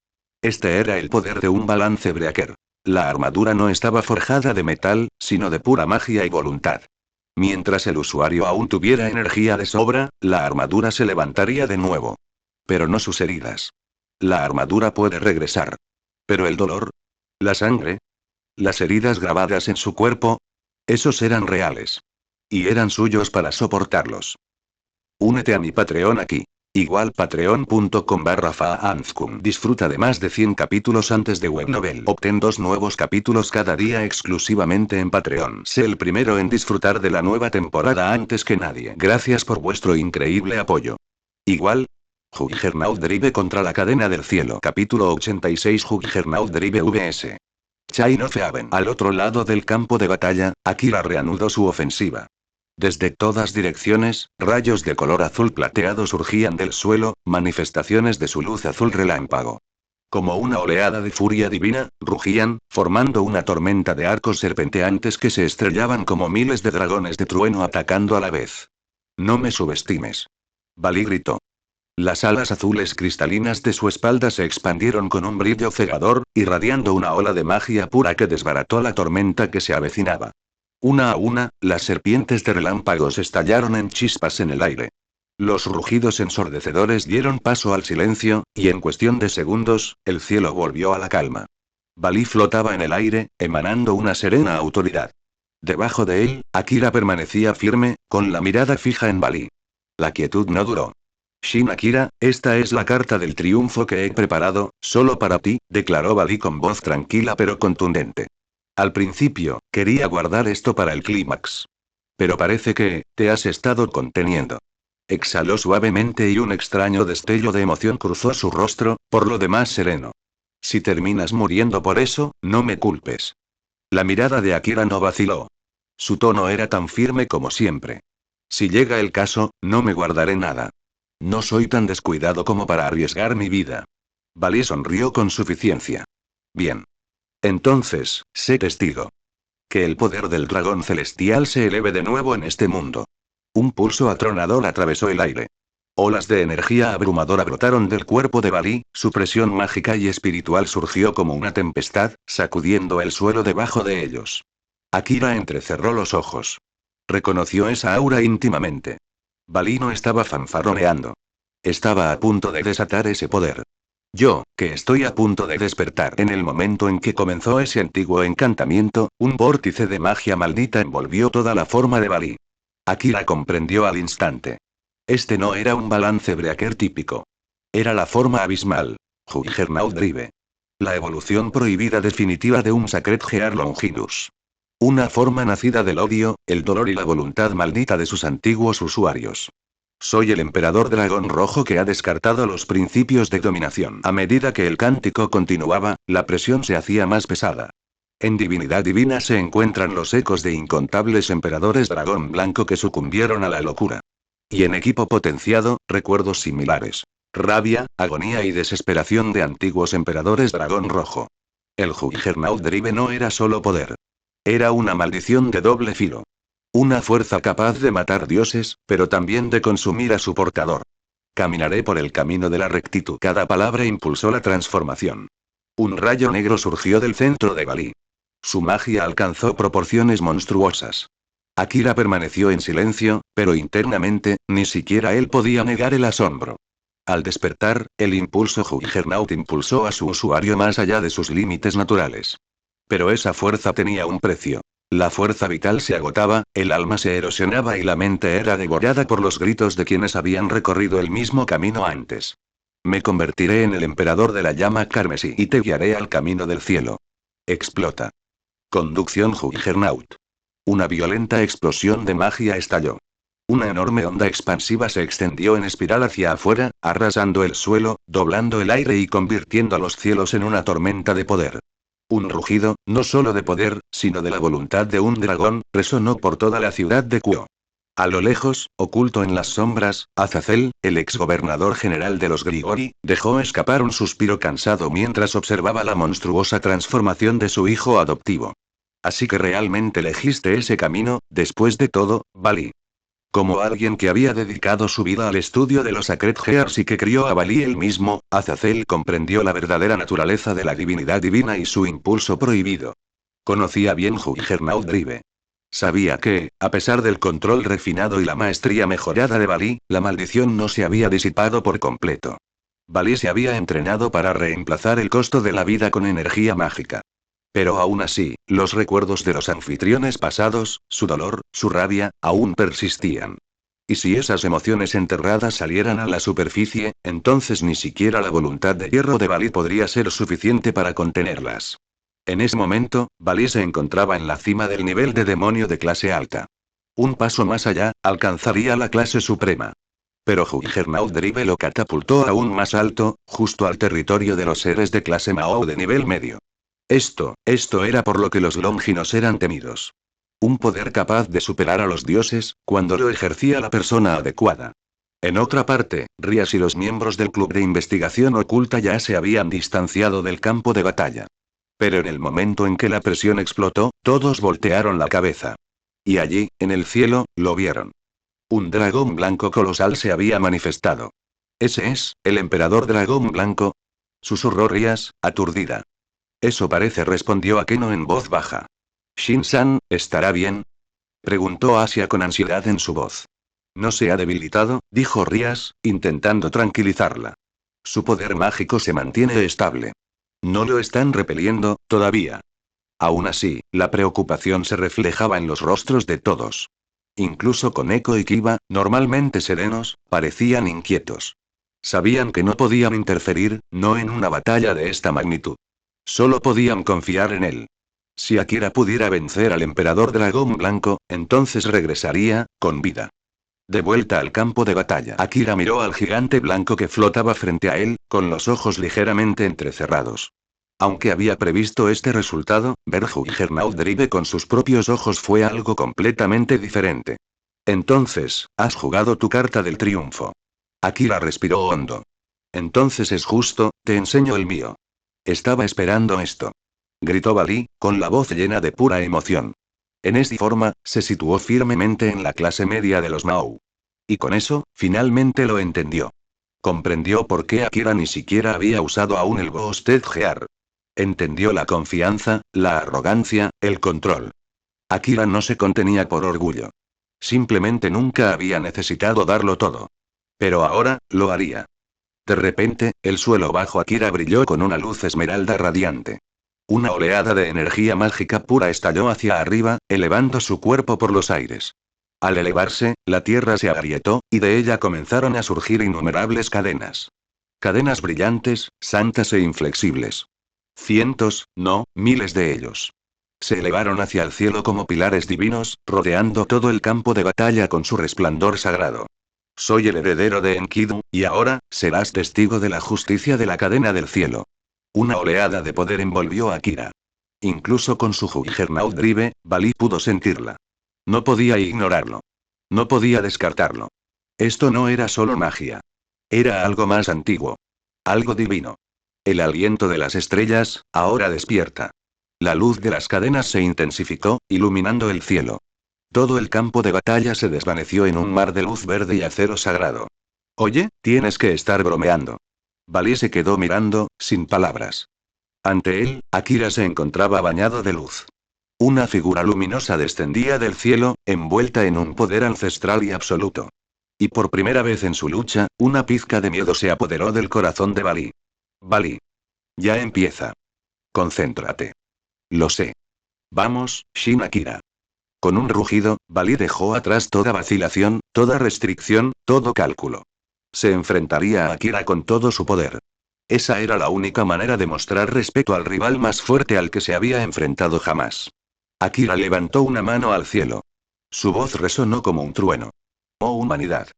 Este era el poder de un balance breaker. La armadura no estaba forjada de metal, sino de pura magia y voluntad. Mientras el usuario aún tuviera energía de sobra, la armadura se levantaría de nuevo. Pero no sus heridas. La armadura puede regresar. Pero el dolor. La sangre. Las heridas grabadas en su cuerpo. Esos eran reales. Y eran suyos para soportarlos. Únete a mi Patreon aquí. Igual patreon.com/faanskum. Disfruta de más de 100 capítulos antes de Webnovel. Obtén 2 nuevos capítulos cada día exclusivamente en Patreon. Sé el primero en disfrutar de la nueva temporada antes que nadie. Gracias por vuestro increíble apoyo. Igual. Juggernaut Drive contra la cadena del cielo. Capítulo 86. Juggernaut Drive vs. Chain of Haven. Al otro lado del campo de batalla, Akira reanudó su ofensiva. Desde todas direcciones, rayos de color azul plateado surgían del suelo, manifestaciones de su luz azul relámpago. Como una oleada de furia divina, rugían, formando una tormenta de arcos serpenteantes que se estrellaban como miles de dragones de trueno atacando a la vez. No me subestimes. Balí gritó. Las alas azules cristalinas de su espalda se expandieron con un brillo cegador, irradiando una ola de magia pura que desbarató la tormenta que se avecinaba. Una a una, las serpientes de relámpagos estallaron en chispas en el aire. Los rugidos ensordecedores dieron paso al silencio, y en cuestión de segundos, el cielo volvió a la calma. Balí flotaba en el aire, emanando una serena autoridad. Debajo de él, Akira permanecía firme, con la mirada fija en Balí. La quietud no duró. Shin Akira, esta es la carta del triunfo que he preparado, solo para ti, declaró Balí con voz tranquila pero contundente. Al principio, quería guardar esto para el clímax. Pero parece que, te has estado conteniendo. Exhaló suavemente y un extraño destello de emoción cruzó su rostro, por lo demás sereno. Si terminas muriendo por eso, no me culpes. La mirada de Akira no vaciló. Su tono era tan firme como siempre. Si llega el caso, no me guardaré nada. No soy tan descuidado como para arriesgar mi vida. Balí sonrió con suficiencia. Bien. Entonces, sé testigo. Que el poder del dragón celestial se eleve de nuevo en este mundo. Un pulso atronador atravesó el aire. Olas de energía abrumadora brotaron del cuerpo de Balí, su presión mágica y espiritual surgió como una tempestad, sacudiendo el suelo debajo de ellos. Akira entrecerró los ojos. Reconoció esa aura íntimamente. Balí no estaba fanfarroneando. Estaba a punto de desatar ese poder. Yo, que estoy a punto de despertar. En el momento en que comenzó ese antiguo encantamiento, un vórtice de magia maldita envolvió toda la forma de Balí. Akira comprendió al instante. Este no era un balance breaker típico. Era la forma abismal. Juggernaut Drive. La evolución prohibida definitiva de un Sacred Gear Longinus. Una forma nacida del odio, el dolor y la voluntad maldita de sus antiguos usuarios. Soy el emperador dragón rojo que ha descartado los principios de dominación. A medida que el cántico continuaba, la presión se hacía más pesada. En Divinidad Divina se encuentran los ecos de incontables emperadores dragón blanco que sucumbieron a la locura. Y en equipo potenciado, recuerdos similares. Rabia, agonía y desesperación de antiguos emperadores dragón rojo. El Juggernaut Drive no era solo poder. Era una maldición de doble filo. Una fuerza capaz de matar dioses, pero también de consumir a su portador. Caminaré por el camino de la rectitud. Cada palabra impulsó la transformación. Un rayo negro surgió del centro de Balí. Su magia alcanzó proporciones monstruosas. Akira permaneció en silencio, pero internamente, ni siquiera él podía negar el asombro. Al despertar, el impulso Juggernaut impulsó a su usuario más allá de sus límites naturales. Pero esa fuerza tenía un precio. La fuerza vital se agotaba, el alma se erosionaba y la mente era devorada por los gritos de quienes habían recorrido el mismo camino antes. Me convertiré en el emperador de la llama carmesí y te guiaré al camino del cielo. Explota. Conducción Juggernaut. Una violenta explosión de magia estalló. Una enorme onda expansiva se extendió en espiral hacia afuera, arrasando el suelo, doblando el aire y convirtiendo a los cielos en una tormenta de poder. Un rugido, no solo de poder, sino de la voluntad de un dragón, resonó por toda la ciudad de Kuo. A lo lejos, oculto en las sombras, Azazel, el exgobernador general de los Grigori, dejó escapar un suspiro cansado mientras observaba la monstruosa transformación de su hijo adoptivo. Así que realmente elegiste ese camino, después de todo, Balí. Como alguien que había dedicado su vida al estudio de los Sacred Gears y que crió a Balí él mismo, Azazel comprendió la verdadera naturaleza de la divinidad divina y su impulso prohibido. Conocía bien Juggernaut Drive. Sabía que, a pesar del control refinado y la maestría mejorada de Balí, la maldición no se había disipado por completo. Balí se había entrenado para reemplazar el costo de la vida con energía mágica. Pero aún así, los recuerdos de los anfitriones pasados, su dolor, su rabia, aún persistían. Y si esas emociones enterradas salieran a la superficie, entonces ni siquiera la voluntad de hierro de Balí podría ser suficiente para contenerlas. En ese momento, Balí se encontraba en la cima del nivel de demonio de clase alta. Un paso más allá, alcanzaría la clase suprema. Pero Juggernaut Drive lo catapultó aún más alto, justo al territorio de los seres de clase Mao de nivel medio. Esto era por lo que los Longinos eran temidos. Un poder capaz de superar a los dioses, cuando lo ejercía la persona adecuada. En otra parte, Rías y los miembros del Club de Investigación Oculta ya se habían distanciado del campo de batalla. Pero en el momento en que la presión explotó, todos voltearon la cabeza. Y allí, en el cielo, lo vieron. Un dragón blanco colosal se había manifestado. ¿Ese es, el emperador dragón blanco? Susurró Rías, aturdida. Eso parece, respondió Akeno en voz baja. ¿Shin-san, estará bien? Preguntó Asia con ansiedad en su voz. No se ha debilitado, dijo Rías, intentando tranquilizarla. Su poder mágico se mantiene estable. No lo están repeliendo, todavía. Aún así, la preocupación se reflejaba en los rostros de todos. Incluso Koneko y Kiba, normalmente serenos, parecían inquietos. Sabían que no podían interferir, no en una batalla de esta magnitud. Solo podían confiar en él. Si Akira pudiera vencer al emperador dragón blanco, entonces regresaría, con vida. De vuelta al campo de batalla. Akira miró al gigante blanco que flotaba frente a él, con los ojos ligeramente entrecerrados. Aunque había previsto este resultado, ver Juggernaut Drive con sus propios ojos fue algo completamente diferente. Entonces, has jugado tu carta del triunfo. Akira respiró hondo. Entonces es justo, te enseño el mío. Estaba esperando esto. Gritó Balí, con la voz llena de pura emoción. En esta forma, se situó firmemente en la clase media de los Mao. Y con eso, finalmente lo entendió. Comprendió por qué Akira ni siquiera había usado aún el Ghosted Gear. Entendió la confianza, la arrogancia, el control. Akira no se contenía por orgullo. Simplemente nunca había necesitado darlo todo. Pero ahora, lo haría. De repente, el suelo bajo Akira brilló con una luz esmeralda radiante. Una oleada de energía mágica pura estalló hacia arriba, elevando su cuerpo por los aires. Al elevarse, la tierra se agrietó, y de ella comenzaron a surgir innumerables cadenas. Cadenas brillantes, santas e inflexibles. Cientos, no, miles de ellos. Se elevaron hacia el cielo como pilares divinos, rodeando todo el campo de batalla con su resplandor sagrado. Soy el heredero de Enkidu, y ahora, serás testigo de la justicia de la cadena del cielo. Una oleada de poder envolvió a Akira. Incluso con su Juggernaut Drive, Balí pudo sentirla. No podía ignorarlo. No podía descartarlo. Esto no era solo magia. Era algo más antiguo. Algo divino. El aliento de las estrellas, ahora despierta. La luz de las cadenas se intensificó, iluminando el cielo. Todo el campo de batalla se desvaneció en un mar de luz verde y acero sagrado. Oye, tienes que estar bromeando. Balí se quedó mirando, sin palabras. Ante él, Akira se encontraba bañado de luz. Una figura luminosa descendía del cielo, envuelta en un poder ancestral y absoluto. Y por primera vez en su lucha, una pizca de miedo se apoderó del corazón de Balí. Balí. Ya empieza. Concéntrate. Lo sé. Vamos, Shin Akira. Con un rugido, Balí dejó atrás toda vacilación, toda restricción, todo cálculo. Se enfrentaría a Akira con todo su poder. Esa era la única manera de mostrar respeto al rival más fuerte al que se había enfrentado jamás. Akira levantó una mano al cielo. Su voz resonó como un trueno. Oh humanidad.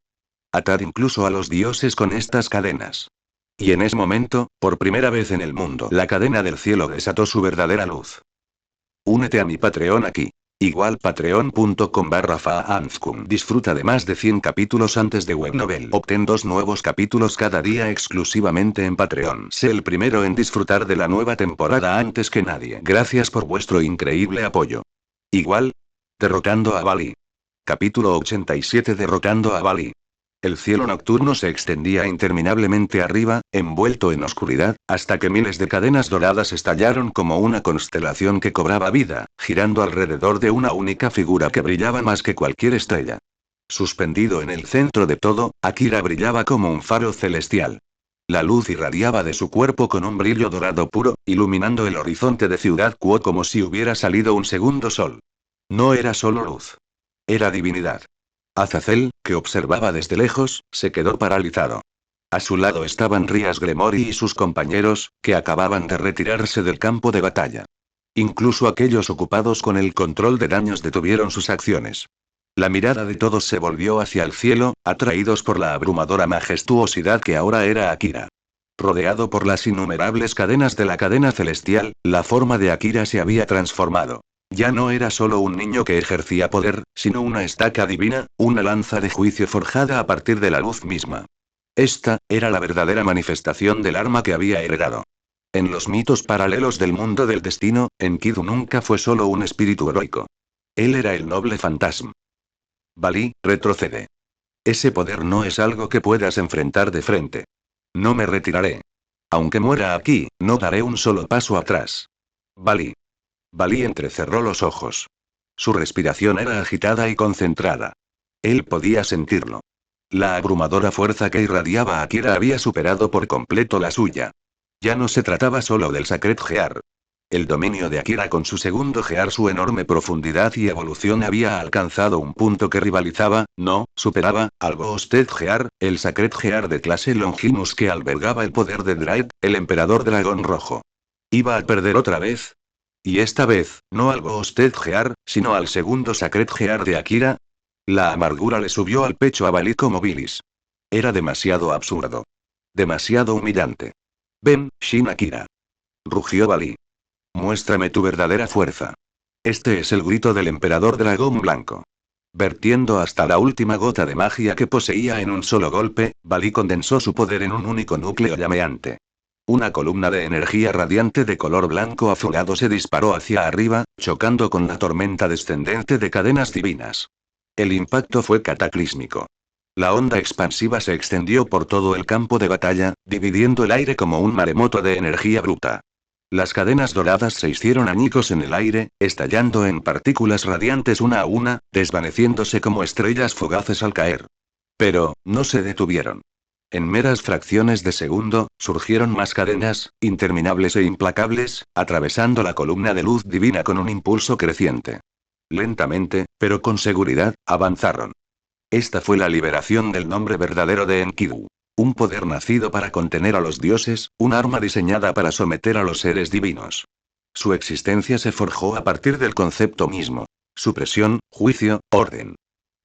Atad incluso a los dioses con estas cadenas. Y en ese momento, por primera vez en el mundo, la cadena del cielo desató su verdadera luz. Únete a mi Patreon aquí. Igual patreon.com/faanzkum. Disfruta de más de 100 capítulos antes de Webnovel. Obtén 2 nuevos capítulos cada día exclusivamente en Patreon. Sé el primero en disfrutar de la nueva temporada antes que nadie. Gracias por vuestro increíble apoyo. Igual. Derrotando a Balí. Capítulo 87. Derrotando a Balí. El cielo nocturno se extendía interminablemente arriba, envuelto en oscuridad, hasta que miles de cadenas doradas estallaron como una constelación que cobraba vida, girando alrededor de una única figura que brillaba más que cualquier estrella. Suspendido en el centro de todo, Akira brillaba como un faro celestial. La luz irradiaba de su cuerpo con un brillo dorado puro, iluminando el horizonte de Ciudad Kuo como si hubiera salido un segundo sol. No era solo luz. Era divinidad. Azazel, que observaba desde lejos, se quedó paralizado. A su lado estaban Rias Gremori y sus compañeros, que acababan de retirarse del campo de batalla. Incluso aquellos ocupados con el control de daños detuvieron sus acciones. La mirada de todos se volvió hacia el cielo, atraídos por la abrumadora majestuosidad que ahora era Akira. Rodeado por las innumerables cadenas de la cadena celestial, la forma de Akira se había transformado. Ya no era solo un niño que ejercía poder, sino una estaca divina, una lanza de juicio forjada a partir de la luz misma. Esta, era la verdadera manifestación del arma que había heredado. En los mitos paralelos del mundo del destino, Enkidu nunca fue solo un espíritu heroico. Él era el noble fantasma. Balí, retrocede. Ese poder no es algo que puedas enfrentar de frente. No me retiraré. Aunque muera aquí, no daré un solo paso atrás. Balí. Balí entrecerró los ojos. Su respiración era agitada y concentrada. Él podía sentirlo. La abrumadora fuerza que irradiaba a Akira había superado por completo la suya. Ya no se trataba solo del Sacred Gear. El dominio de Akira con su segundo Gear, su enorme profundidad y evolución había alcanzado un punto que rivalizaba, no, superaba, al Ghosted Gear, el Sacred Gear de clase Longimus que albergaba el poder de Dread, el emperador dragón rojo. ¿Iba a perder otra vez? Y esta vez, no al Ghosted Gear, sino al segundo Sacred Gear de Akira. La amargura le subió al pecho a Balí como bilis. Era demasiado absurdo. Demasiado humillante. Ven, Shin Akira. Rugió Balí. Muéstrame tu verdadera fuerza. Este es el grito del emperador dragón blanco. Vertiendo hasta la última gota de magia que poseía en un solo golpe, Balí condensó su poder en un único núcleo llameante. Una columna de energía radiante de color blanco azulado se disparó hacia arriba, chocando con la tormenta descendente de cadenas divinas. El impacto fue cataclísmico. La onda expansiva se extendió por todo el campo de batalla, dividiendo el aire como un maremoto de energía bruta. Las cadenas doradas se hicieron añicos en el aire, estallando en partículas radiantes una a una, desvaneciéndose como estrellas fugaces al caer. Pero, no se detuvieron. En meras fracciones de segundo, surgieron más cadenas, interminables e implacables, atravesando la columna de luz divina con un impulso creciente. Lentamente, pero con seguridad, avanzaron. Esta fue la liberación del nombre verdadero de Enkidu. Un poder nacido para contener a los dioses, un arma diseñada para someter a los seres divinos. Su existencia se forjó a partir del concepto mismo. Supresión, juicio, orden.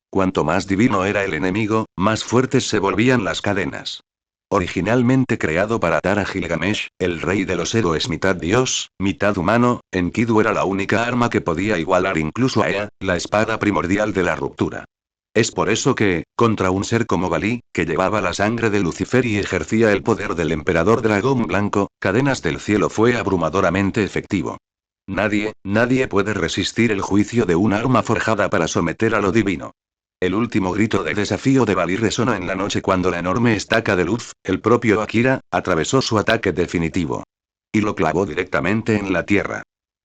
Cuanto más divino era el enemigo, más fuertes se volvían las cadenas. Originalmente creado para atar a Gilgamesh, el rey de los héroes mitad dios, mitad humano, Enkidu era la única arma que podía igualar incluso a Ea, la espada primordial de la ruptura. Es por eso que, contra un ser como Balí, que llevaba la sangre de Lucifer y ejercía el poder del emperador dragón blanco, Cadenas del Cielo fue abrumadoramente efectivo. Nadie puede resistir el juicio de un arma forjada para someter a lo divino. El último grito de desafío de Balí resonó en la noche cuando la enorme estaca de luz, el propio Akira, atravesó su ataque definitivo. Y lo clavó directamente en la tierra.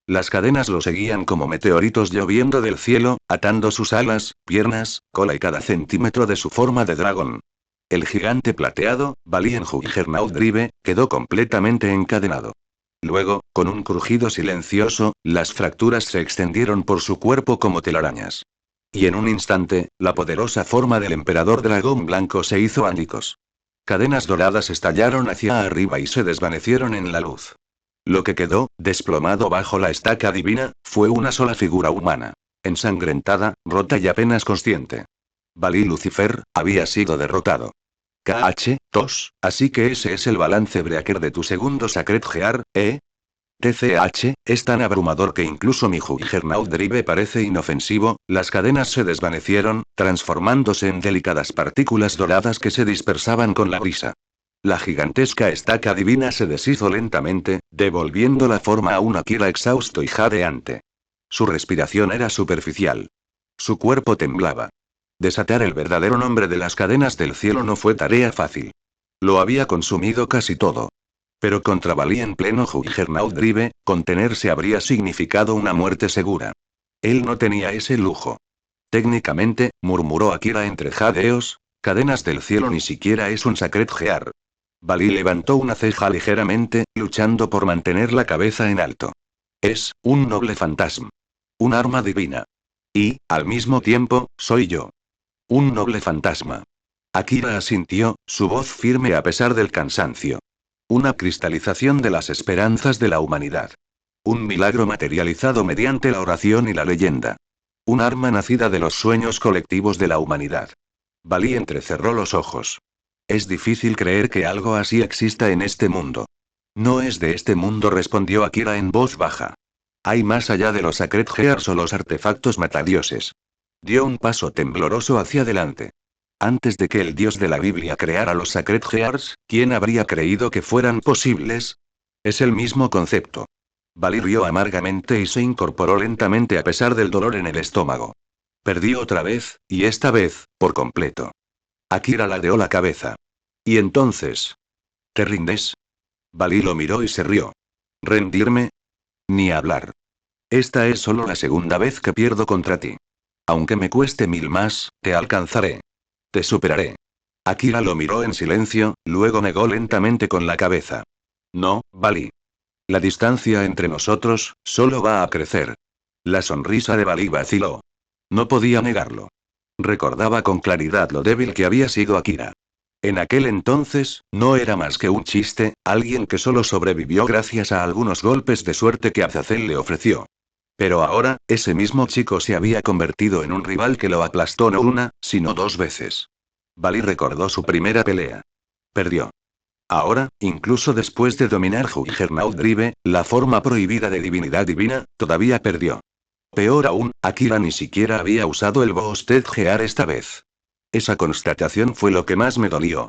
Las cadenas lo seguían como meteoritos lloviendo del cielo, atando sus alas, piernas, cola y cada centímetro de su forma de dragón. El gigante plateado, Balí en Juggernaut Drive, quedó completamente encadenado. Luego, con un crujido silencioso, las fracturas se extendieron por su cuerpo como telarañas. Y en un instante, la poderosa forma del emperador dragón blanco se hizo añicos. Cadenas doradas estallaron hacia arriba y se desvanecieron en la luz. Lo que quedó, desplomado bajo la estaca divina, fue una sola figura humana. Ensangrentada, rota y apenas consciente. Balí Lucifer, había sido derrotado. KH, así que ese es el balance breaker de tu segundo Sacred Gear, ¿eh? TCH, es tan abrumador que incluso mi Juggernaut Drive parece inofensivo, las cadenas se desvanecieron, transformándose en delicadas partículas doradas que se dispersaban con la brisa. La gigantesca estaca divina se deshizo lentamente, devolviendo la forma a un Akira exhausto y jadeante. Su respiración era superficial. Su cuerpo temblaba. Desatar el verdadero nombre de las cadenas del cielo no fue tarea fácil. Lo había consumido casi todo. Pero contra Balí en pleno Juggernaut Drive, contenerse habría significado una muerte segura. Él no tenía ese lujo. Técnicamente, murmuró Akira entre jadeos, cadenas del cielo ni siquiera es un Sacred Gear. Balí levantó una ceja ligeramente, luchando por mantener la cabeza en alto. Es un noble fantasma. Un arma divina. Y, al mismo tiempo, soy yo. Un noble fantasma. Akira asintió, su voz firme a pesar del cansancio. Una cristalización de las esperanzas de la humanidad. Un milagro materializado mediante la oración y la leyenda. Un arma nacida de los sueños colectivos de la humanidad. Balí entrecerró los ojos. Es difícil creer que algo así exista en este mundo. No es de este mundo, respondió Akira en voz baja. Hay más allá de los Sacred Gears o los artefactos matadioses. Dio un paso tembloroso hacia adelante. Antes de que el dios de la Biblia creara los Sacred Gears, ¿quién habría creído que fueran posibles? Es el mismo concepto. Balí rió amargamente y se incorporó lentamente a pesar del dolor en el estómago. Perdió otra vez, y esta vez, por completo. Akira ladeó la cabeza. ¿Y entonces? ¿Te rindes? Balí lo miró y se rió. ¿Rendirme? Ni hablar. Esta es solo la segunda vez que pierdo contra ti. Aunque me cueste 1000 más, te alcanzaré. Te superaré. Akira lo miró en silencio, luego negó lentamente con la cabeza. No, Balí. La distancia entre nosotros, solo va a crecer. La sonrisa de Balí vaciló. No podía negarlo. Recordaba con claridad lo débil que había sido Akira. En aquel entonces, no era más que un chiste, alguien que solo sobrevivió gracias a algunos golpes de suerte que Azazel le ofreció. Pero ahora, ese mismo chico se había convertido en un rival que lo aplastó no una, sino 2 veces. Balí recordó su primera pelea. Perdió. Ahora, incluso después de dominar Juggernaut Drive, la forma prohibida de divinidad divina, todavía perdió. Peor aún, Akira ni siquiera había usado el Boosted Gear esta vez. Esa constatación fue lo que más me dolió.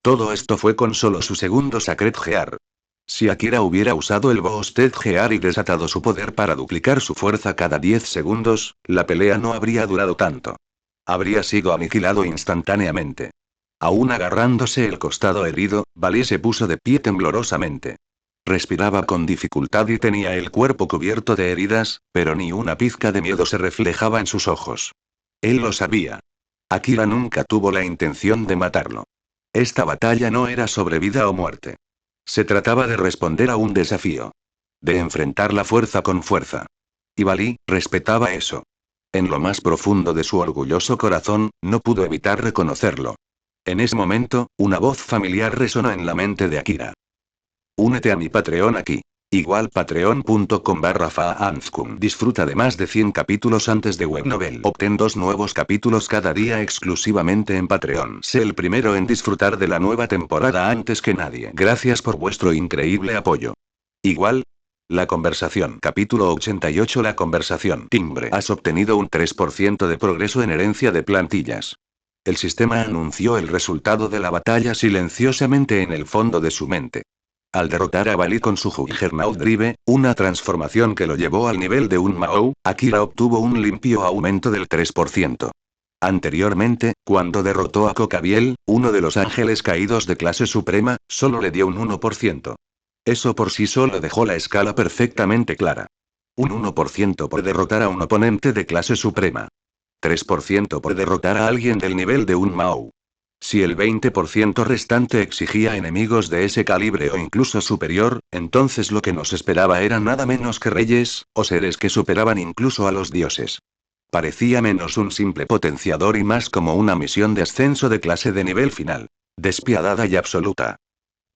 Todo esto fue con solo su segundo Sacred Gear. Si Akira hubiera usado el Boosted Gear y desatado su poder para duplicar su fuerza cada 10 segundos, la pelea no habría durado tanto. Habría sido aniquilado instantáneamente. Aún agarrándose el costado herido, Bali se puso de pie temblorosamente. Respiraba con dificultad y tenía el cuerpo cubierto de heridas, pero ni una pizca de miedo se reflejaba en sus ojos. Él lo sabía. Akira nunca tuvo la intención de matarlo. Esta batalla no era sobre vida o muerte. Se trataba de responder a un desafío. De enfrentar la fuerza con fuerza. Y Bali respetaba eso. En lo más profundo de su orgulloso corazón, no pudo evitar reconocerlo. En ese momento, una voz familiar resonó en la mente de Akira. Únete a mi Patreon aquí. Igual patreon.com/faanzkum. Disfruta de más de 100 capítulos antes de Webnovel. Obtén 2 nuevos capítulos cada día exclusivamente en Patreon. Sé el primero en disfrutar de la nueva temporada antes que nadie. Gracias por vuestro increíble apoyo. Igual. La conversación. Capítulo 88. La conversación. Timbre. Has obtenido un 3% de progreso en herencia de plantillas. El sistema anunció el resultado de la batalla silenciosamente en el fondo de su mente. Al derrotar a Bali con su Juggernaut Drive, una transformación que lo llevó al nivel de un Mao, Akira obtuvo un limpio aumento del 3%. Anteriormente, cuando derrotó a Cocabiel, uno de los ángeles caídos de clase suprema, solo le dio un 1%. Eso por sí solo dejó la escala perfectamente clara. Un 1% por derrotar a un oponente de clase suprema. 3% por derrotar a alguien del nivel de un Mao. Si el 20% restante exigía enemigos de ese calibre o incluso superior, entonces lo que nos esperaba era nada menos que reyes, o seres que superaban incluso a los dioses. Parecía menos un simple potenciador y más como una misión de ascenso de clase de nivel final. Despiadada y absoluta.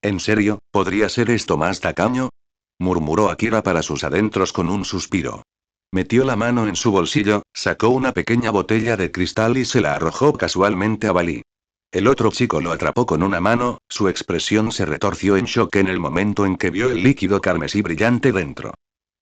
¿En serio, podría ser esto más tacaño? Murmuró Akira para sus adentros con un suspiro. Metió la mano en su bolsillo, sacó una pequeña botella de cristal y se la arrojó casualmente a Bali. El otro chico lo atrapó con una mano, su expresión se retorció en shock en el momento en que vio el líquido carmesí brillante dentro.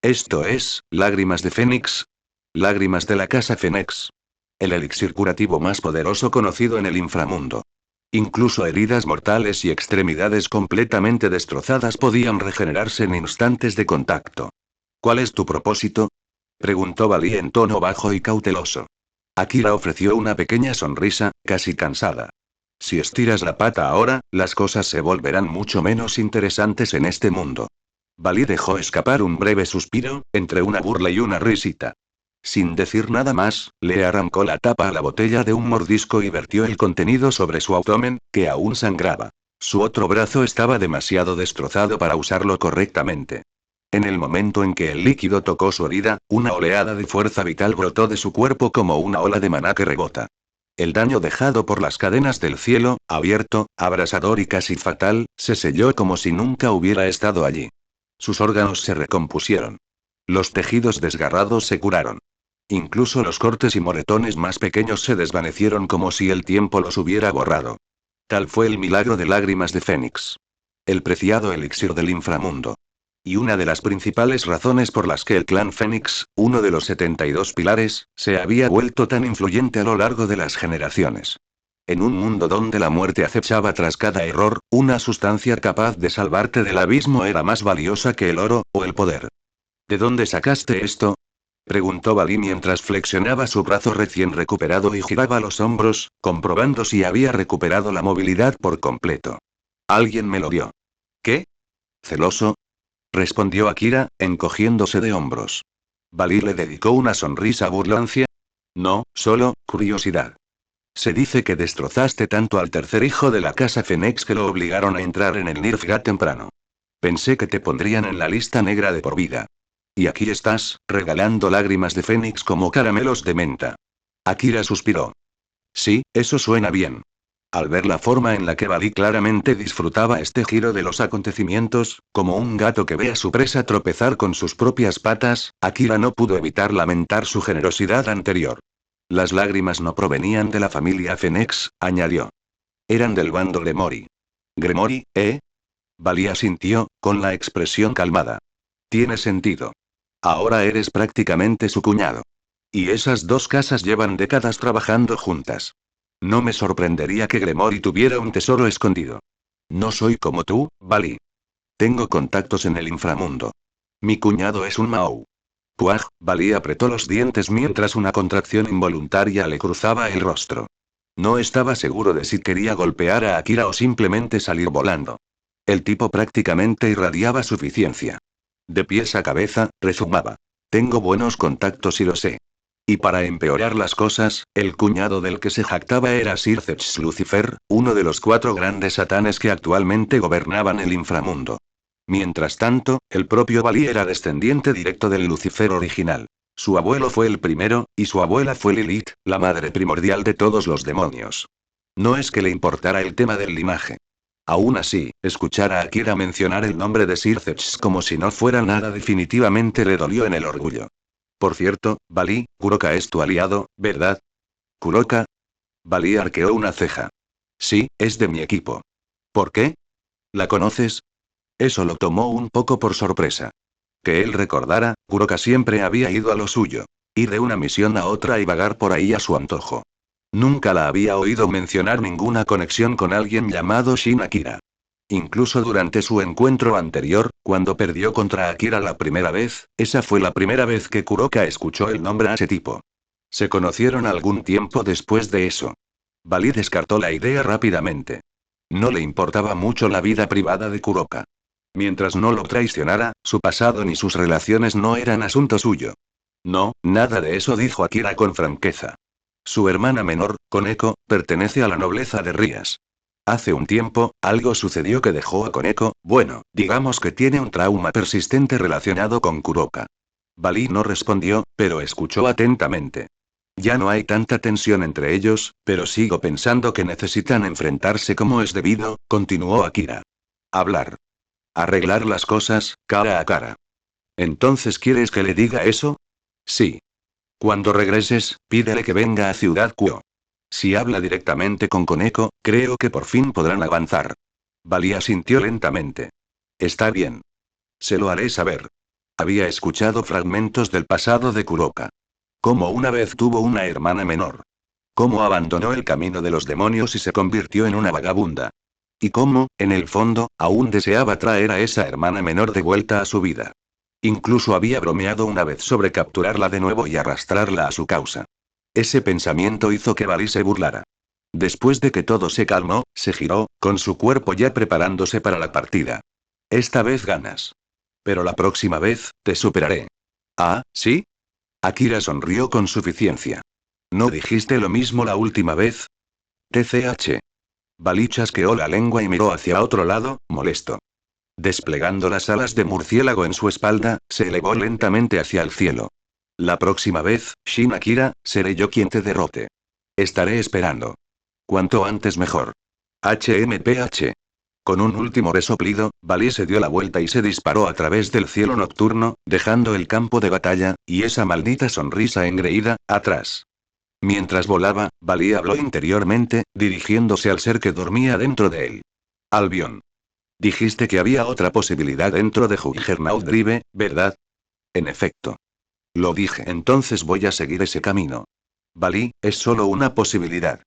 Esto es, lágrimas de Fénix. Lágrimas de la casa Fénix. El elixir curativo más poderoso conocido en el inframundo. Incluso heridas mortales y extremidades completamente destrozadas podían regenerarse en instantes de contacto. ¿Cuál es tu propósito? Preguntó Bali en tono bajo y cauteloso. Akira ofreció una pequeña sonrisa, casi cansada. Si estiras la pata ahora, las cosas se volverán mucho menos interesantes en este mundo. Bali dejó escapar un breve suspiro, entre una burla y una risita. Sin decir nada más, le arrancó la tapa a la botella de un mordisco y vertió el contenido sobre su abdomen, que aún sangraba. Su otro brazo estaba demasiado destrozado para usarlo correctamente. En el momento en que el líquido tocó su herida, una oleada de fuerza vital brotó de su cuerpo como una ola de maná que rebota. El daño dejado por las cadenas del cielo, abierto, abrasador y casi fatal, se selló como si nunca hubiera estado allí. Sus órganos se recompusieron. Los tejidos desgarrados se curaron. Incluso los cortes y moretones más pequeños se desvanecieron como si el tiempo los hubiera borrado. Tal fue el milagro de lágrimas de Fénix. El preciado elixir del inframundo. Y una de las principales razones por las que el clan Fénix, uno de los 72 pilares, se había vuelto tan influyente a lo largo de las generaciones. En un mundo donde la muerte acechaba tras cada error, una sustancia capaz de salvarte del abismo era más valiosa que el oro, o el poder. ¿De dónde sacaste esto? Preguntó Bali mientras flexionaba su brazo recién recuperado y giraba los hombros, comprobando si había recuperado la movilidad por completo. Alguien me lo dio. ¿Qué? ¿Celoso? Respondió Akira, encogiéndose de hombros. Bali le dedicó una sonrisa burlancia. No, solo, curiosidad. Se dice que destrozaste tanto al tercer hijo de la casa Fénix que lo obligaron a entrar en el Nirfgat temprano. Pensé que te pondrían en la lista negra de por vida. Y aquí estás, regalando lágrimas de Fénix como caramelos de menta. Akira suspiró. Sí, eso suena bien. Al ver la forma en la que Bali claramente disfrutaba este giro de los acontecimientos, como un gato que ve a su presa tropezar con sus propias patas, Akira no pudo evitar lamentar su generosidad anterior. Las lágrimas no provenían de la familia Fénix, añadió. Eran del bando Gremory. ¿Gremory, eh? Bali asintió, con la expresión calmada. Tiene sentido. Ahora eres prácticamente su cuñado. Y esas dos casas llevan décadas trabajando juntas. No me sorprendería que Gremory tuviera un tesoro escondido. No soy como tú, Bali. Tengo contactos en el inframundo. Mi cuñado es un Mao. Puaj, Bali apretó los dientes mientras una contracción involuntaria le cruzaba el rostro. No estaba seguro de si quería golpear a Akira o simplemente salir volando. El tipo prácticamente irradiaba suficiencia. De pies a cabeza, rezumaba. Tengo buenos contactos y lo sé. Y para empeorar las cosas, el cuñado del que se jactaba era Sir Zech Lucifer, uno de los 4 grandes satanes que actualmente gobernaban el inframundo. Mientras tanto, el propio Bali era descendiente directo del Lucifer original. Su abuelo fue el primero, y su abuela fue Lilith, la madre primordial de todos los demonios. No es que le importara el tema del linaje. Aún así, escuchar a Akira mencionar el nombre de Sir Zech como si no fuera nada definitivamente le dolió en el orgullo. Por cierto, Bali, Kuroka es tu aliado, ¿verdad? ¿Kuroka? Bali arqueó una ceja. Sí, es de mi equipo. ¿Por qué? ¿La conoces? Eso lo tomó un poco por sorpresa. Que él recordara, Kuroka siempre había ido a lo suyo. Ir de una misión a otra y vagar por ahí a su antojo. Nunca la había oído mencionar ninguna conexión con alguien llamado Shin Akira. Incluso durante su encuentro anterior, cuando perdió contra Akira la primera vez, esa fue la primera vez que Kuroka escuchó el nombre a ese tipo. Se conocieron algún tiempo después de eso. Bali descartó la idea rápidamente. No le importaba mucho la vida privada de Kuroka. Mientras no lo traicionara, su pasado ni sus relaciones no eran asunto suyo. No, nada de eso, dijo Akira con franqueza. Su hermana menor, Koneko, pertenece a la nobleza de Rías. Hace un tiempo, algo sucedió que dejó a Koneko, bueno, digamos que tiene un trauma persistente relacionado con Kuroka. Bali no respondió, pero escuchó atentamente. Ya no hay tanta tensión entre ellos, pero sigo pensando que necesitan enfrentarse como es debido, continuó Akira. Hablar. Arreglar las cosas, cara a cara. ¿Entonces quieres que le diga eso? Sí. Cuando regreses, pídele que venga a Ciudad Kuo. Si habla directamente con Koneko, creo que por fin podrán avanzar. Bali asintió lentamente. Está bien. Se lo haré saber. Había escuchado fragmentos del pasado de Kuroka. Cómo una vez tuvo una hermana menor. Cómo abandonó el camino de los demonios y se convirtió en una vagabunda. Y cómo, en el fondo, aún deseaba traer a esa hermana menor de vuelta a su vida. Incluso había bromeado una vez sobre capturarla de nuevo y arrastrarla a su causa. Ese pensamiento hizo que Bali se burlara. Después de que todo se calmó, se giró, con su cuerpo ya preparándose para la partida. Esta vez ganas. Pero la próxima vez, te superaré. Ah, ¿sí? Akira sonrió con suficiencia. ¿No dijiste lo mismo la última vez? TCH. Bali chasqueó la lengua y miró hacia otro lado, molesto. Desplegando las alas de murciélago en su espalda, se elevó lentamente hacia el cielo. La próxima vez, Shin Akira, seré yo quien te derrote. Estaré esperando. Cuanto antes mejor. HMPH. Con un último resoplido, Bali se dio la vuelta y se disparó a través del cielo nocturno, dejando el campo de batalla, y esa maldita sonrisa engreída, atrás. Mientras volaba, Bali habló interiormente, dirigiéndose al ser que dormía dentro de él. Albion. Dijiste que había otra posibilidad dentro de Juggernaut Drive, ¿verdad? En efecto. Lo dije. Entonces voy a seguir ese camino. Bali, es solo una posibilidad.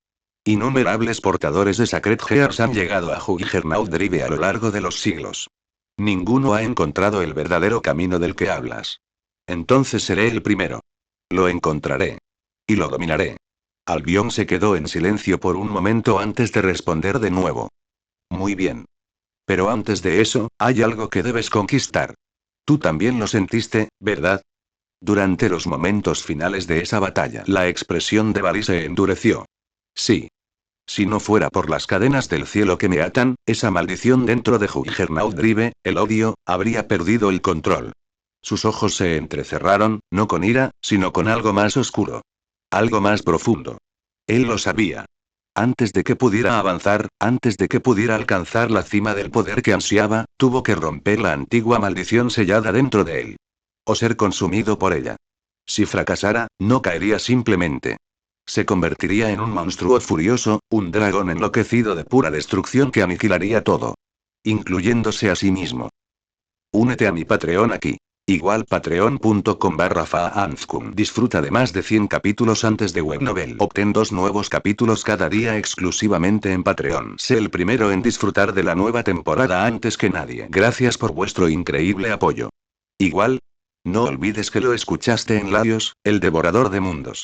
Innumerables portadores de Sacred Gears han llegado a Juggernaut Drive a lo largo de los siglos. Ninguno ha encontrado el verdadero camino del que hablas. Entonces seré el primero. Lo encontraré. Y lo dominaré. Albion se quedó en silencio por un momento antes de responder de nuevo. Muy bien. Pero antes de eso, hay algo que debes conquistar. Tú también lo sentiste, ¿verdad? Durante los momentos finales de esa batalla, la expresión de Bali se endureció. Sí. Si no fuera por las cadenas del cielo que me atan, esa maldición dentro de Juggernaut Drive, el odio, habría perdido el control. Sus ojos se entrecerraron, no con ira, sino con algo más oscuro. Algo más profundo. Él lo sabía. Antes de que pudiera avanzar, antes de que pudiera alcanzar la cima del poder que ansiaba, tuvo que romper la antigua maldición sellada dentro de él. O ser consumido por ella. Si fracasara, no caería simplemente. Se convertiría en un monstruo furioso, un dragón enloquecido de pura destrucción que aniquilaría todo. Incluyéndose a sí mismo. Únete a mi Patreon aquí. Igual patreon.com/faanzkum. Disfruta de más de 100 capítulos antes de Webnovel. Obtén 2 nuevos capítulos cada día exclusivamente en Patreon. Sé el primero en disfrutar de la nueva temporada antes que nadie. Gracias por vuestro increíble apoyo. Igual, no olvides que lo escuchaste en Labios, el devorador de mundos.